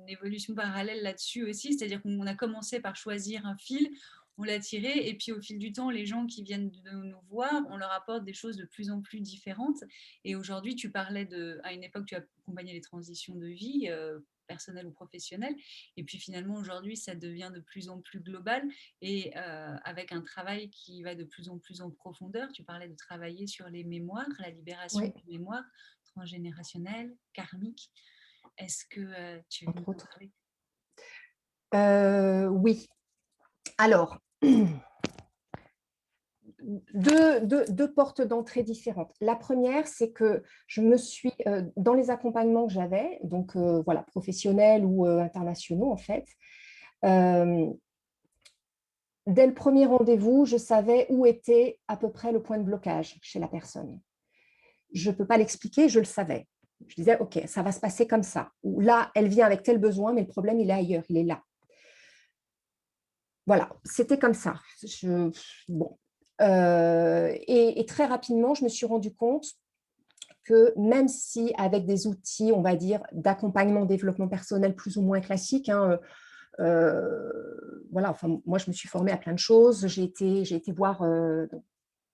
évolution parallèle là-dessus aussi, c'est-à-dire qu'on a commencé par choisir un fil, on l'a tiré et puis au fil du temps, les gens qui viennent de nous voir, on leur apporte des choses de plus en plus différentes. Et aujourd'hui, tu parlais à une époque, tu as accompagné les transitions de vie, personnelles ou professionnelles. Et puis finalement, aujourd'hui, ça devient de plus en plus global et avec un travail qui va de plus en plus en profondeur. Tu parlais de travailler sur les mémoires, la libération Oui, des mémoires transgénérationnelles, karmiques. Est-ce que tu veux entre nous en autres. parler? Oui. Alors, deux portes d'entrée différentes. La première, c'est que je me suis, dans les accompagnements que j'avais, donc voilà, professionnels ou internationaux en fait, euh, dès le premier rendez-vous, je savais où était à peu près le point de blocage chez la personne. Je ne peux pas l'expliquer, je le savais. Je disais, OK, ça va se passer comme ça. Ou là, elle vient avec tel besoin, mais le problème, il est ailleurs, il est là. Voilà, c'était comme ça. Bon. Et très rapidement, je me suis rendu compte que même si avec des outils, on va dire, d'accompagnement, développement personnel plus ou moins classiques, hein, voilà, enfin, moi, je me suis formée à plein de choses. J'ai été voir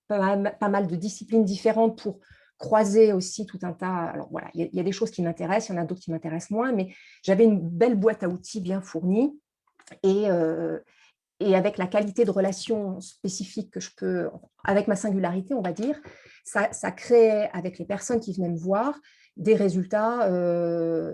pas mal de disciplines différentes pour croiser aussi tout un tas. Alors voilà, il y a des choses qui m'intéressent, il y en a d'autres qui m'intéressent moins, mais j'avais une belle boîte à outils bien fournie. Et, et avec la qualité de relation spécifique que je peux, avec ma singularité, on va dire, ça créait avec les personnes qui venaient me voir des résultats,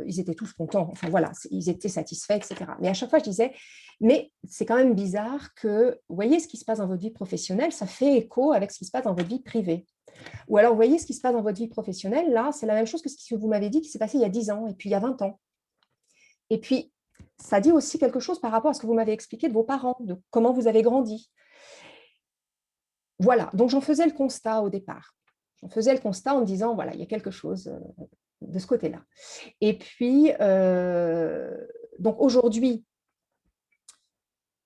ils étaient tous contents, enfin voilà, ils étaient satisfaits, etc. Mais à chaque fois, je disais, mais c'est quand même bizarre que, vous voyez, ce qui se passe dans votre vie professionnelle, ça fait écho avec ce qui se passe dans votre vie privée. Ou alors, vous voyez, ce qui se passe dans votre vie professionnelle, là, c'est la même chose que ce que vous m'avez dit qui s'est passé il y a 10 ans, et puis il y a 20 ans. Et puis, ça dit aussi quelque chose par rapport à ce que vous m'avez expliqué de vos parents, de comment vous avez grandi. Voilà, donc j'en faisais le constat au départ. J'en faisais le constat en me disant, voilà, il y a quelque chose de ce côté-là. Et puis, donc aujourd'hui,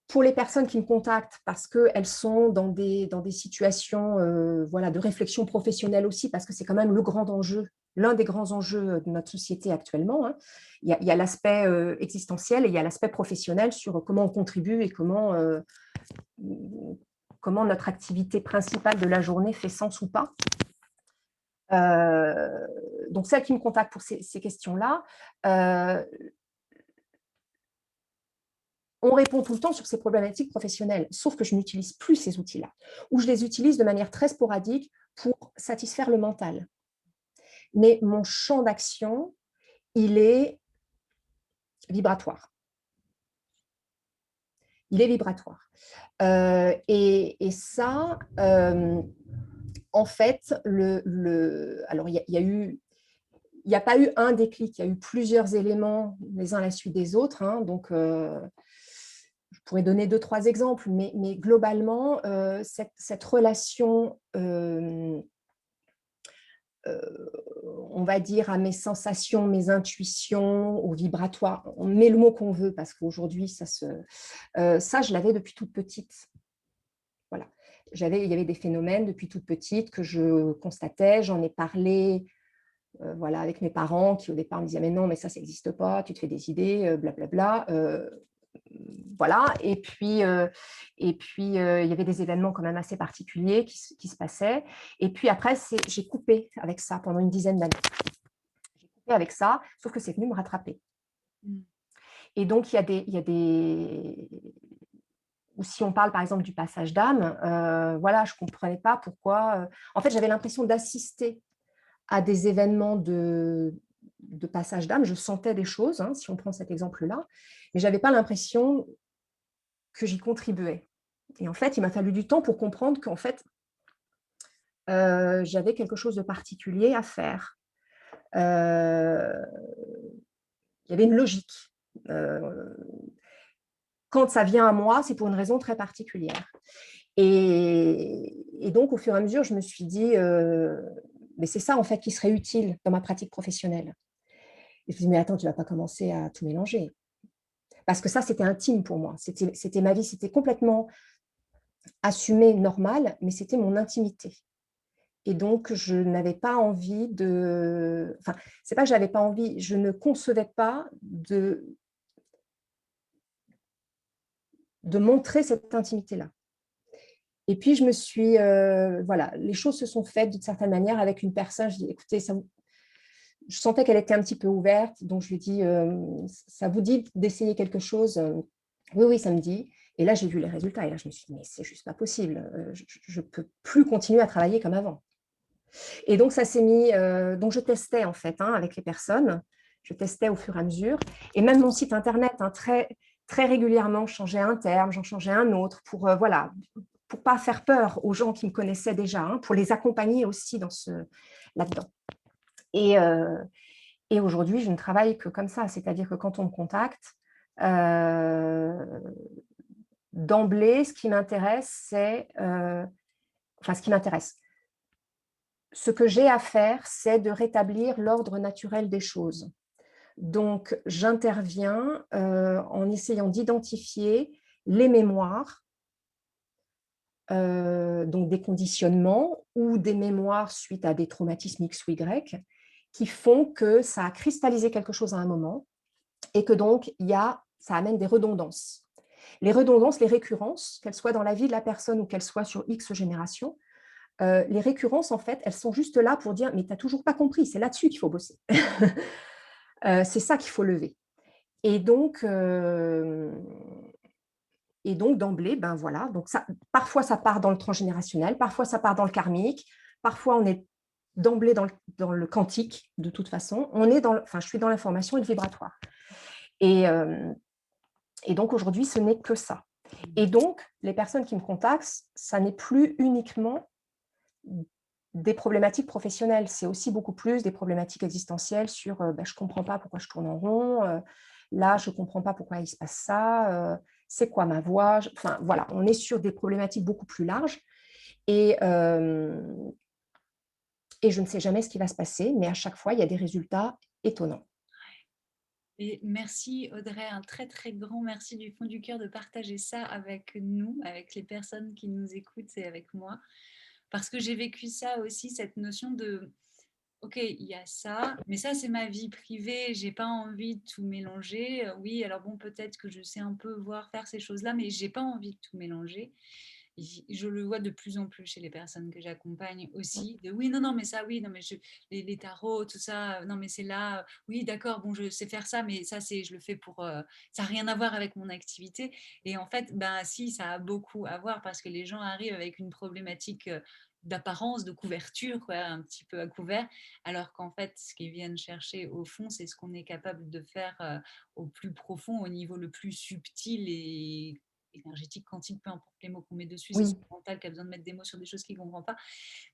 pour les personnes qui me contactent parce qu'elles sont dans des situations voilà, de réflexion professionnelle aussi, parce que c'est quand même le grand enjeu, l'un des grands enjeux de notre société actuellement. Hein. Il y a l'aspect existentiel et il y a l'aspect professionnel sur comment on contribue et comment notre activité principale de la journée fait sens ou pas. Donc, celles qui me contactent pour ces questions-là, on répond tout le temps sur ces problématiques professionnelles, sauf que je n'utilise plus ces outils-là, ou je les utilise de manière très sporadique pour satisfaire le mental. Mais mon champ d'action, il est vibratoire. Il est vibratoire. Et ça, en fait, alors il y a eu il n'y a pas eu un déclic, il y a eu plusieurs éléments les uns à la suite des autres. Hein, donc, je pourrais donner 2-3 exemples, mais globalement, cette relation, on va dire, à mes sensations, mes intuitions, au vibratoire, on met le mot qu'on veut, parce qu'aujourd'hui, ça, je l'avais depuis toute petite. Voilà. Il y avait des phénomènes depuis toute petite que je constatais, j'en ai parlé voilà, avec mes parents qui au départ me disaient mais non, mais ça n'existe pas, tu te fais des idées, blablabla. Voilà, il y avait des événements quand même assez particuliers qui se passaient. Et puis après, j'ai coupé avec ça pendant une dizaine d'années. J'ai coupé avec ça, sauf que c'est venu me rattraper. Mmh. Et donc, il y a des... Ou si on parle par exemple du passage d'âme, voilà, je ne comprenais pas pourquoi... En fait, j'avais l'impression d'assister à des événements de passage d'âme. Je sentais des choses, hein, si on prend cet exemple-là, mais je n'avais pas l'impression que j'y contribuais. Et en fait, il m'a fallu du temps pour comprendre qu'en fait, j'avais quelque chose de particulier à faire. Heu, il y avait une logique. Heu, Quand ça vient à moi, c'est pour une raison très particulière. Et donc au fur et à mesure, je me suis dit, «Mais c'est ça en fait qui serait utile dans ma pratique professionnelle». Et je me dis: «Mais attends, tu vas pas commencer à tout mélanger». Parce que ça, c'était intime pour moi. C'était ma vie, c'était complètement assumé, normal, mais c'était mon intimité. Et donc je n'avais pas envie de enfin, c'est pas que j'avais pas envie, je ne concevais pas de montrer cette intimité-là. Et puis je me suis, voilà, les choses se sont faites d'une certaine manière avec une personne. Je dis: «Écoutez, ça vous» je sentais qu'elle était un petit peu ouverte, donc je lui ai dit: «Ça vous dit d'essayer quelque chose?» «Oui, oui, ça me dit». Et là, j'ai vu les résultats et là, je me suis dit: «Mais c'est juste pas possible, je peux plus continuer à travailler comme avant». Et donc ça s'est mis, donc je testais en fait, hein, avec les personnes. Je testais au fur et à mesure et même mon site internet, hein, très régulièrement, je changeais un terme, j'en changeais un autre pour, voilà, pour pas faire peur aux gens qui me connaissaient déjà, hein, pour les accompagner aussi dans là-dedans. Et et aujourd'hui, je ne travaille que comme ça, c'est-à-dire que quand on me contacte, heu, d'emblée, ce qui m'intéresse, c'est, enfin ce qui m'intéresse, ce que j'ai à faire, c'est de rétablir l'ordre naturel des choses. Donc j'interviens, en essayant d'identifier les mémoires, donc des conditionnements ou des mémoires suite à des traumatismes X ou Y, qui font que ça a cristallisé quelque chose à un moment et que donc ça amène des redondances. Les redondances, les récurrences, qu'elles soient dans la vie de la personne ou qu'elles soient sur X générations, les récurrences, en fait, elles sont juste là pour dire: «Mais tu as toujours pas compris, c'est là-dessus qu'il faut bosser». C'est ça qu'il faut lever. Et donc, d'emblée, ben, voilà, donc ça parfois ça part dans le transgénérationnel, parfois ça part dans le karmique, parfois on est d'emblée dans le quantique, de toute façon. On est dans enfin, je suis dans l'information et le vibratoire. Et donc aujourd'hui, ce n'est que ça. Et donc les personnes qui me contactent, ça n'est plus uniquement des problématiques professionnelles, c'est aussi beaucoup plus des problématiques existentielles sur, bah, je ne comprends pas pourquoi je tourne en rond, là, je ne comprends pas pourquoi il se passe ça, c'est quoi ma voie? Enfin voilà, on est sur des problématiques beaucoup plus larges et je ne sais jamais ce qui va se passer, mais à chaque fois, il y a des résultats étonnants. Et merci Audrey, un très très grand merci du fond du cœur de partager ça avec nous, avec les personnes qui nous écoutent et avec moi. Parce que j'ai vécu ça aussi, cette notion de OK, il y a ça, mais ça c'est ma vie privée, j'ai pas envie de tout mélanger. Oui, alors bon, peut-être que je sais un peu voir faire ces choses-là, mais j'ai pas envie de tout mélanger. Je le vois de plus en plus chez les personnes que j'accompagne aussi, de oui, non, non, mais ça, oui, non, mais les tarots, tout ça, non, mais c'est là, oui, d'accord, bon, je sais faire ça, mais ça, je le fais pour, ça n'a rien à voir avec mon activité. Et en fait, ben si, ça a beaucoup à voir parce que les gens arrivent avec une problématique d'apparence, de couverture, quoi, un petit peu à couvert, alors qu'en fait, ce qu'ils viennent chercher au fond, c'est ce qu'on est capable de faire au plus profond, au niveau le plus subtil et énergétique, quantique, peu importe les mots qu'on met dessus, c'est son Oui, mental qui a besoin de mettre des mots sur des choses qu'il ne comprend pas,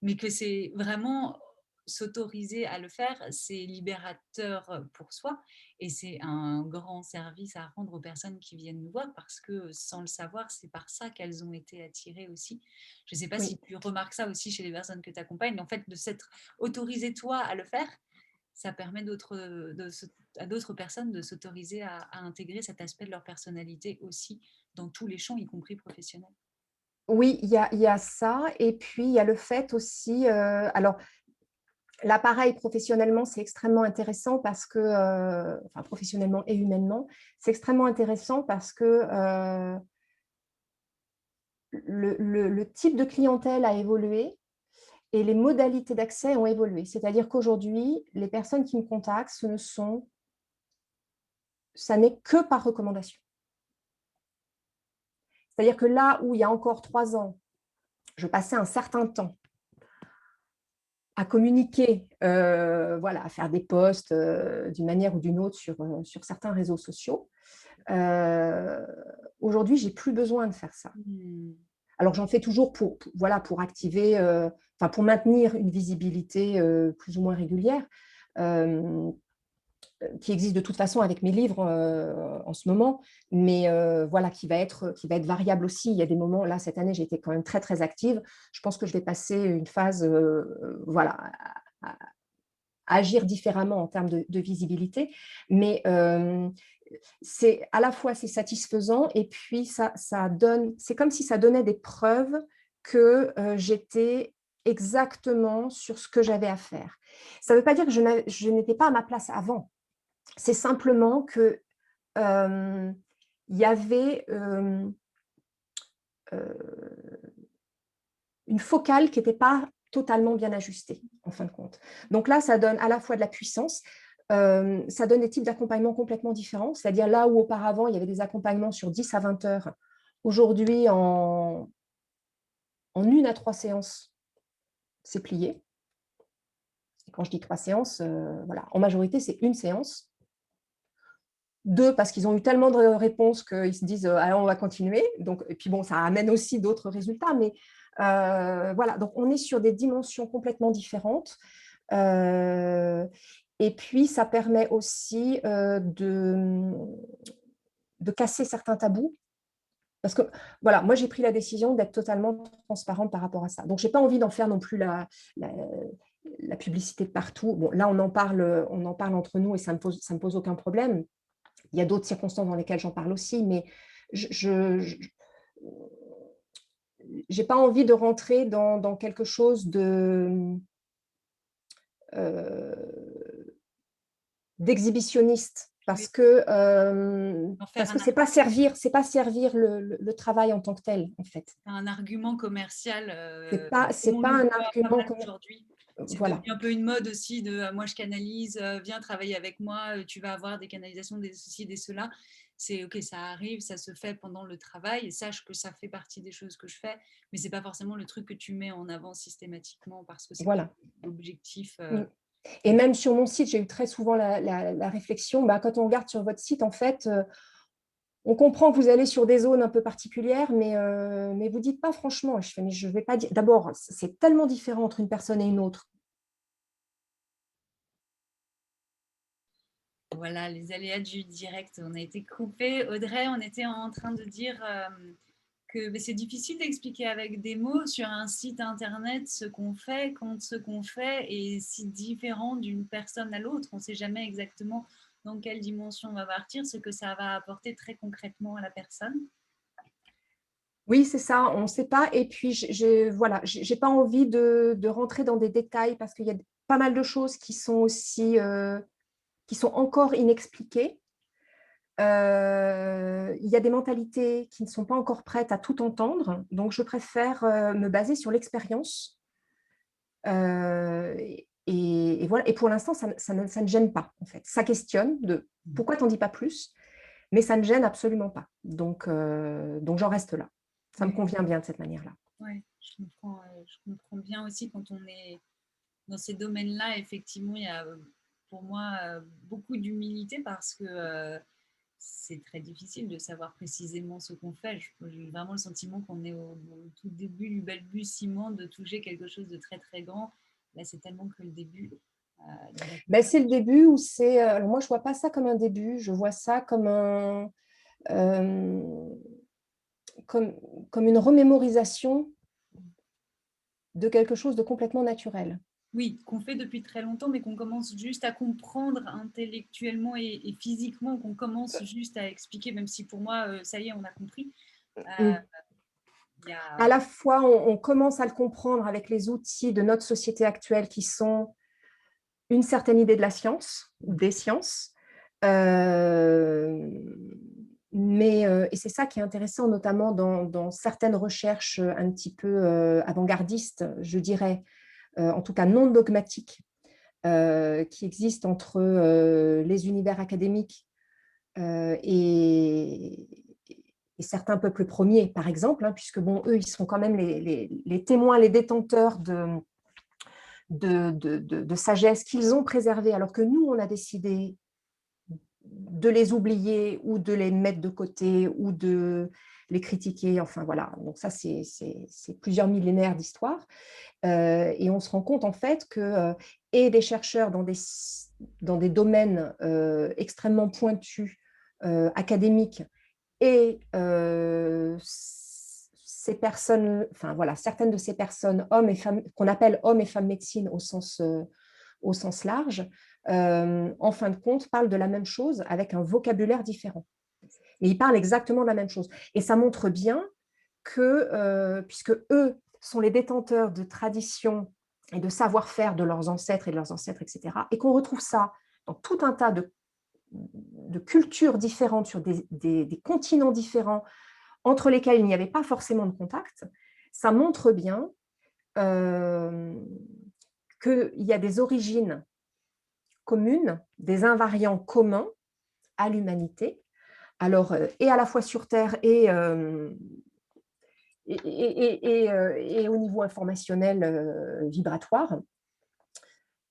mais que c'est vraiment s'autoriser à le faire, c'est libérateur pour soi et c'est un grand service à rendre aux personnes qui viennent nous voir parce que sans le savoir, c'est par ça qu'elles ont été attirées aussi. Je ne sais pas si oui. tu remarques ça aussi chez les personnes que tu accompagnes, en fait, de s'être autorisé toi à le faire, ça permet à d'autres personnes de s'autoriser à intégrer cet aspect de leur personnalité aussi dans tous les champs, y compris professionnels. Oui, il y a ça et puis il y a le fait aussi, alors là, pareil, professionnellement, c'est extrêmement intéressant parce que, enfin professionnellement et humainement, c'est extrêmement intéressant parce que, le type de clientèle a évolué et les modalités d'accès ont évolué. C'est-à-dire qu'aujourd'hui, les personnes qui me contactent, ça n'est que par recommandation. C'est-à-dire que là où il y a encore 3 ans, je passais un certain temps à communiquer, voilà, à faire des posts, d'une manière ou d'une autre sur certains réseaux sociaux. Aujourd'hui, j'ai plus besoin de faire ça. Mmh. Alors, j'en fais toujours voilà, pour activer, enfin, pour maintenir une visibilité plus ou moins régulière, qui existe de toute façon avec mes livres en ce moment, mais voilà, qui va être variable aussi. Il y a des moments, là, cette année, j'ai été quand même très, très active. Je pense que je vais passer une phase, voilà, à agir différemment en termes de visibilité, mais c'est à la fois c'est satisfaisant et puis ça donne, c'est comme si ça donnait des preuves que j'étais exactement sur ce que j'avais à faire. Ça ne veut pas dire que je n'étais pas à ma place avant. C'est simplement que il y avait une focale qui n'était pas totalement bien ajustée, en fin de compte. Donc là, ça donne à la fois de la puissance, ça donne des types d'accompagnement complètement différents, c'est-à-dire là où auparavant, il y avait des accompagnements sur 10 à 20 heures, aujourd'hui, en 1 à 3 séances, c'est plié. Et quand je dis 3 séances, voilà, en majorité, c'est une séance. 2, parce qu'ils ont eu tellement de réponses qu'ils se disent alors on va continuer. Donc, et puis bon, ça amène aussi d'autres résultats, mais voilà, donc on est sur des dimensions complètement différentes. Et puis, ça permet aussi de casser certains tabous. Parce que, voilà, moi, j'ai pris la décision d'être totalement transparente par rapport à ça. Donc, je n'ai pas envie d'en faire non plus la publicité de partout. Bon, là, on en parle entre nous et ça me pose aucun problème. Il y a d'autres circonstances dans lesquelles j'en parle aussi, mais je n'ai pas envie de rentrer dans quelque chose euh, d'exhibitionniste Oui, parce que en faire c'est pas servir, le travail en tant que tel, en fait. un argument commercial, C'est comme on pas le un voit pas argument mal comme aujourd'hui. C'est voilà. devenu un peu une mode aussi de moi je canalise, viens travailler avec moi, tu vas avoir des canalisations, des ceci, des cela. C'est ok, ça arrive, ça se fait pendant le travail et sache que ça fait partie des choses que je fais, mais c'est pas forcément le truc que tu mets en avant systématiquement parce que c'est pas Voilà. l'objectif. Et même sur mon site, j'ai eu très souvent la réflexion, bah, quand on regarde sur votre site, en fait, on comprend que vous allez sur des zones un peu particulières, mais vous ne dites pas franchement. Je fais, mais je vais pas dire. D'abord, c'est tellement différent entre une personne et une autre. Voilà, les aléas du direct. On a été coupé. Audrey, on était en train de dire que c'est difficile d'expliquer avec des mots sur un site internet ce qu'on fait quand ce qu'on fait est si différent d'une personne à l'autre. On ne sait jamais exactement dans quelle dimension on va partir, ce que ça va apporter très concrètement à la personne. Oui, c'est ça, on ne sait pas. Et puis, voilà, j'ai pas envie de rentrer dans des détails parce qu'il y a pas mal de choses qui sont aussi qui sont encore inexpliquées. Il y a des mentalités qui ne sont pas encore prêtes à tout entendre. Donc, je préfère me baser sur l'expérience. Et voilà. Et pour l'instant, ça ne gêne pas, en fait. Ça questionne de pourquoi t'en dis pas plus, mais ça ne gêne absolument pas. Donc j'en reste là. Ça me Oui, convient bien de cette manière-là. ouais, je comprends bien aussi quand on est dans ces domaines-là, effectivement, il y a pour moi beaucoup d'humilité parce que c'est très difficile de savoir précisément ce qu'on fait. J'ai vraiment le sentiment qu'on est au tout début du balbutiement de toucher quelque chose de très très grand. Là, c'est tellement que le début. Ben, c'est le début où c'est. Alors moi, je vois pas ça comme un début. Je vois ça euh, comme, comme une remémorisation de quelque chose de complètement naturel. Oui, qu'on fait depuis très longtemps, mais qu'on commence juste à comprendre intellectuellement et physiquement, qu'on commence juste à expliquer, même si pour moi, ça y est, on a compris. Euh, y À a... la fois, on commence à le comprendre avec les outils de notre société actuelle qui sont une certaine idée de la science, des sciences. Et c'est ça qui est intéressant, notamment dans certaines recherches un petit peu avant-gardistes, je dirais, en tout cas non dogmatiques, qui existent entre les univers académiques et certains peuples premiers, par exemple, hein, puisque bon, eux, ils sont quand même les témoins, les détenteurs de sagesse qu'ils ont préservée, alors que nous, on a décidé de les oublier ou de les mettre de côté ou de les critiquer. Enfin, voilà. Donc ça, c'est plusieurs millénaires d'histoire. Et on se rend compte, en fait, que et des chercheurs dans des domaines extrêmement pointus, académiques, et ces personnes, enfin voilà, certaines de ces personnes, hommes et femmes, qu'on appelle hommes et femmes médecine au sens large, en fin de compte, parlent de la même chose avec un vocabulaire différent. Mais ils parlent exactement de la même chose. Et ça montre bien que, puisque eux sont les détenteurs de traditions et de savoir-faire de leurs ancêtres et de leurs ancêtres, etc., et qu'on retrouve ça dans tout un tas de cultures différentes, sur des continents différents, entre lesquels il n'y avait pas forcément de contact, ça montre bien qu'il y a des origines communes, des invariants communs à l'humanité, alors, et à la fois sur Terre et au niveau informationnel vibratoire.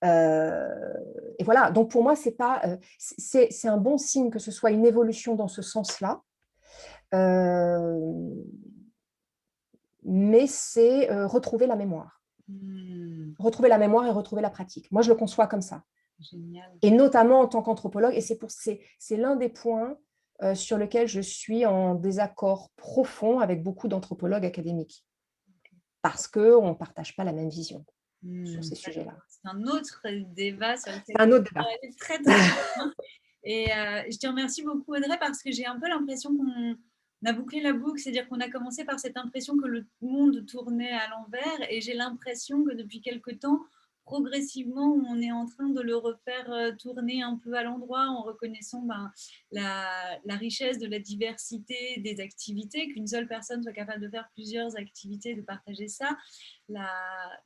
Et voilà, donc pour moi, c'est un bon signe que ce soit une évolution dans ce sens-là, mais c'est retrouver la mémoire. Retrouver la mémoire et retrouver la pratique. Moi, je le conçois comme ça. Génial. Et notamment en tant qu'anthropologue, et c'est l'un des points sur lequel je suis en désaccord profond avec beaucoup d'anthropologues académiques, parce qu'on ne partage pas la même vision sur ces sujets-là. C'est un autre débat sur lequel C'est un autre débat. Très, très bien. Et je te remercie beaucoup, Audrey, parce que j'ai un peu l'impression qu'on a bouclé la boucle, c'est-à-dire qu'on a commencé par cette impression que le monde tournait à l'envers, et j'ai l'impression que depuis quelque temps, progressivement, on est en train de le refaire tourner un peu à l'endroit en reconnaissant la richesse de la diversité des activités, qu'une seule personne soit capable de faire plusieurs activités, de partager ça,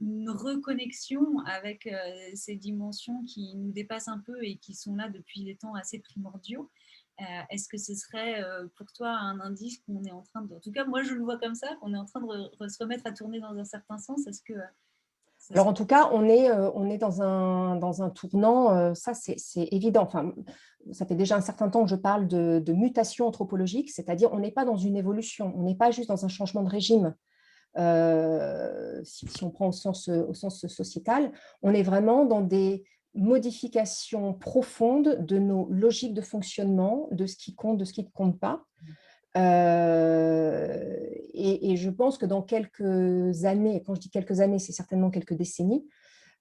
une reconnexion avec ces dimensions qui nous dépassent un peu et qui sont là depuis des temps assez primordiaux. Est-ce que ce serait pour toi un indice qu'on est en train de... En tout cas, moi, je le vois comme ça, qu'on est en train de se remettre à tourner dans un certain sens. Est-ce que... Alors, en tout cas, on est dans un tournant, ça c'est évident. Enfin, ça fait déjà un certain temps que je parle de mutation anthropologique, c'est-à-dire on n'est pas dans une évolution, on n'est pas juste dans un changement de régime. Si on prend au sens sociétal, on est vraiment dans des modifications profondes de nos logiques de fonctionnement, de ce qui compte, de ce qui ne compte pas. Et je pense que dans quelques années, et quand je dis quelques années, c'est certainement quelques décennies,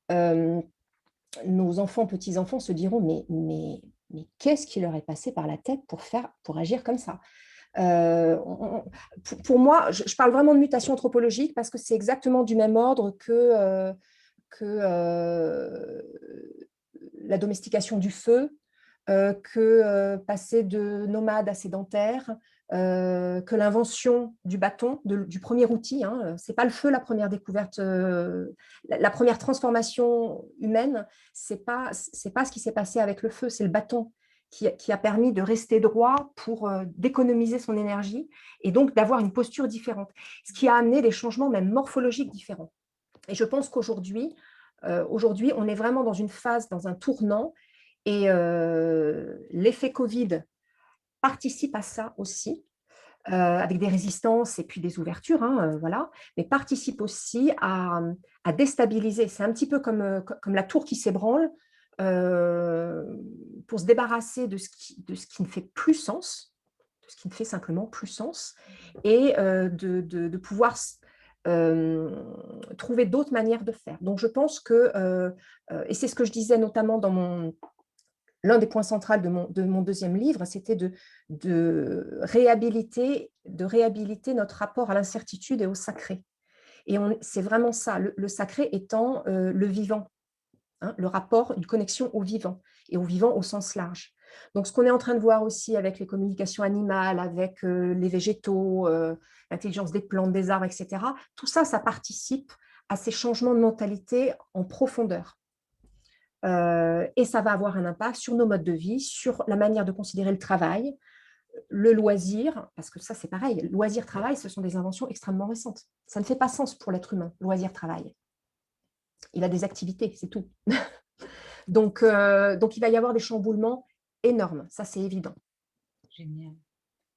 nos enfants, petits-enfants se diront mais qu'est-ce qui leur est passé par la tête pour agir comme ça? Pour moi, je parle vraiment de mutation anthropologique parce que c'est exactement du même ordre que la domestication du feu, que passer de nomade à sédentaire, que l'invention du bâton, du premier outil. Hein, ce n'est pas le feu la première découverte, la première transformation humaine, ce n'est pas ce qui s'est passé avec le feu, c'est le bâton qui a permis de rester droit pour d'économiser son énergie et donc d'avoir une posture différente, ce qui a amené des changements même morphologiques différents. Et je pense qu'aujourd'hui, on est vraiment dans une phase, dans un tournant, et l'effet Covid participe à ça aussi, avec des résistances et puis des ouvertures, hein, voilà, mais participe aussi à déstabiliser. C'est un petit peu comme la tour qui s'ébranle, pour se débarrasser de ce qui ne fait plus sens, de ce qui ne fait simplement plus sens, et de pouvoir trouver d'autres manières de faire. Donc je pense que, et c'est ce que je disais notamment dans l'un des points centraux de mon deuxième livre, c'était de réhabiliter notre rapport à l'incertitude et au sacré. Et c'est vraiment ça, le sacré étant le vivant, hein, le rapport, une connexion au vivant, et au vivant au sens large. Donc, ce qu'on est en train de voir aussi avec les communications animales, avec les végétaux, l'intelligence des plantes, des arbres, etc., tout ça, ça participe à ces changements de mentalité en profondeur. Et ça va avoir un impact sur nos modes de vie, sur la manière de considérer le travail, le loisir, parce que ça c'est pareil, loisir-travail, ce sont des inventions extrêmement récentes. Ça ne fait pas sens pour l'être humain, loisir-travail. Il a des activités, c'est tout. Donc il va y avoir des chamboulements énorme, ça c'est évident. Génial.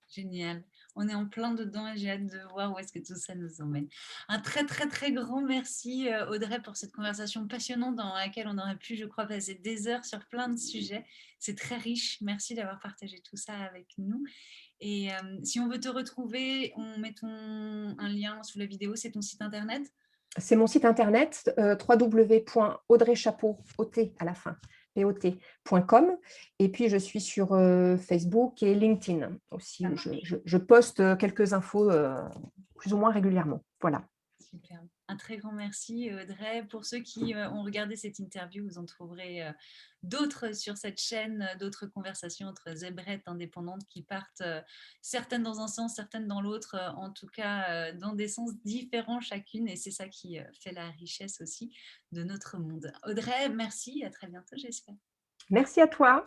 Génial. On est en plein dedans et j'ai hâte de voir où est-ce que tout ça nous emmène. Un très, très, très grand merci, Audrey, pour cette conversation passionnante dans laquelle on aurait pu, je crois, passer des heures sur plein de sujets. C'est très riche. Merci d'avoir partagé tout ça avec nous. Et si on veut te retrouver, on met un lien sous la vidéo, c'est ton site internet? C'est mon site internet, www.audreychapeau, ot à la fin, pot.com, et puis je suis sur, Facebook et LinkedIn aussi Ça où marche. je poste, quelques infos, plus ou moins régulièrement. Voilà. Super. Un très grand merci, Audrey. Pour ceux qui ont regardé cette interview, vous en trouverez d'autres sur cette chaîne, d'autres conversations entre zébrettes indépendantes qui partent, certaines dans un sens, certaines dans l'autre, en tout cas dans des sens différents chacune. Et c'est ça qui fait la richesse aussi de notre monde. Audrey, merci. À très bientôt, j'espère. Merci à toi.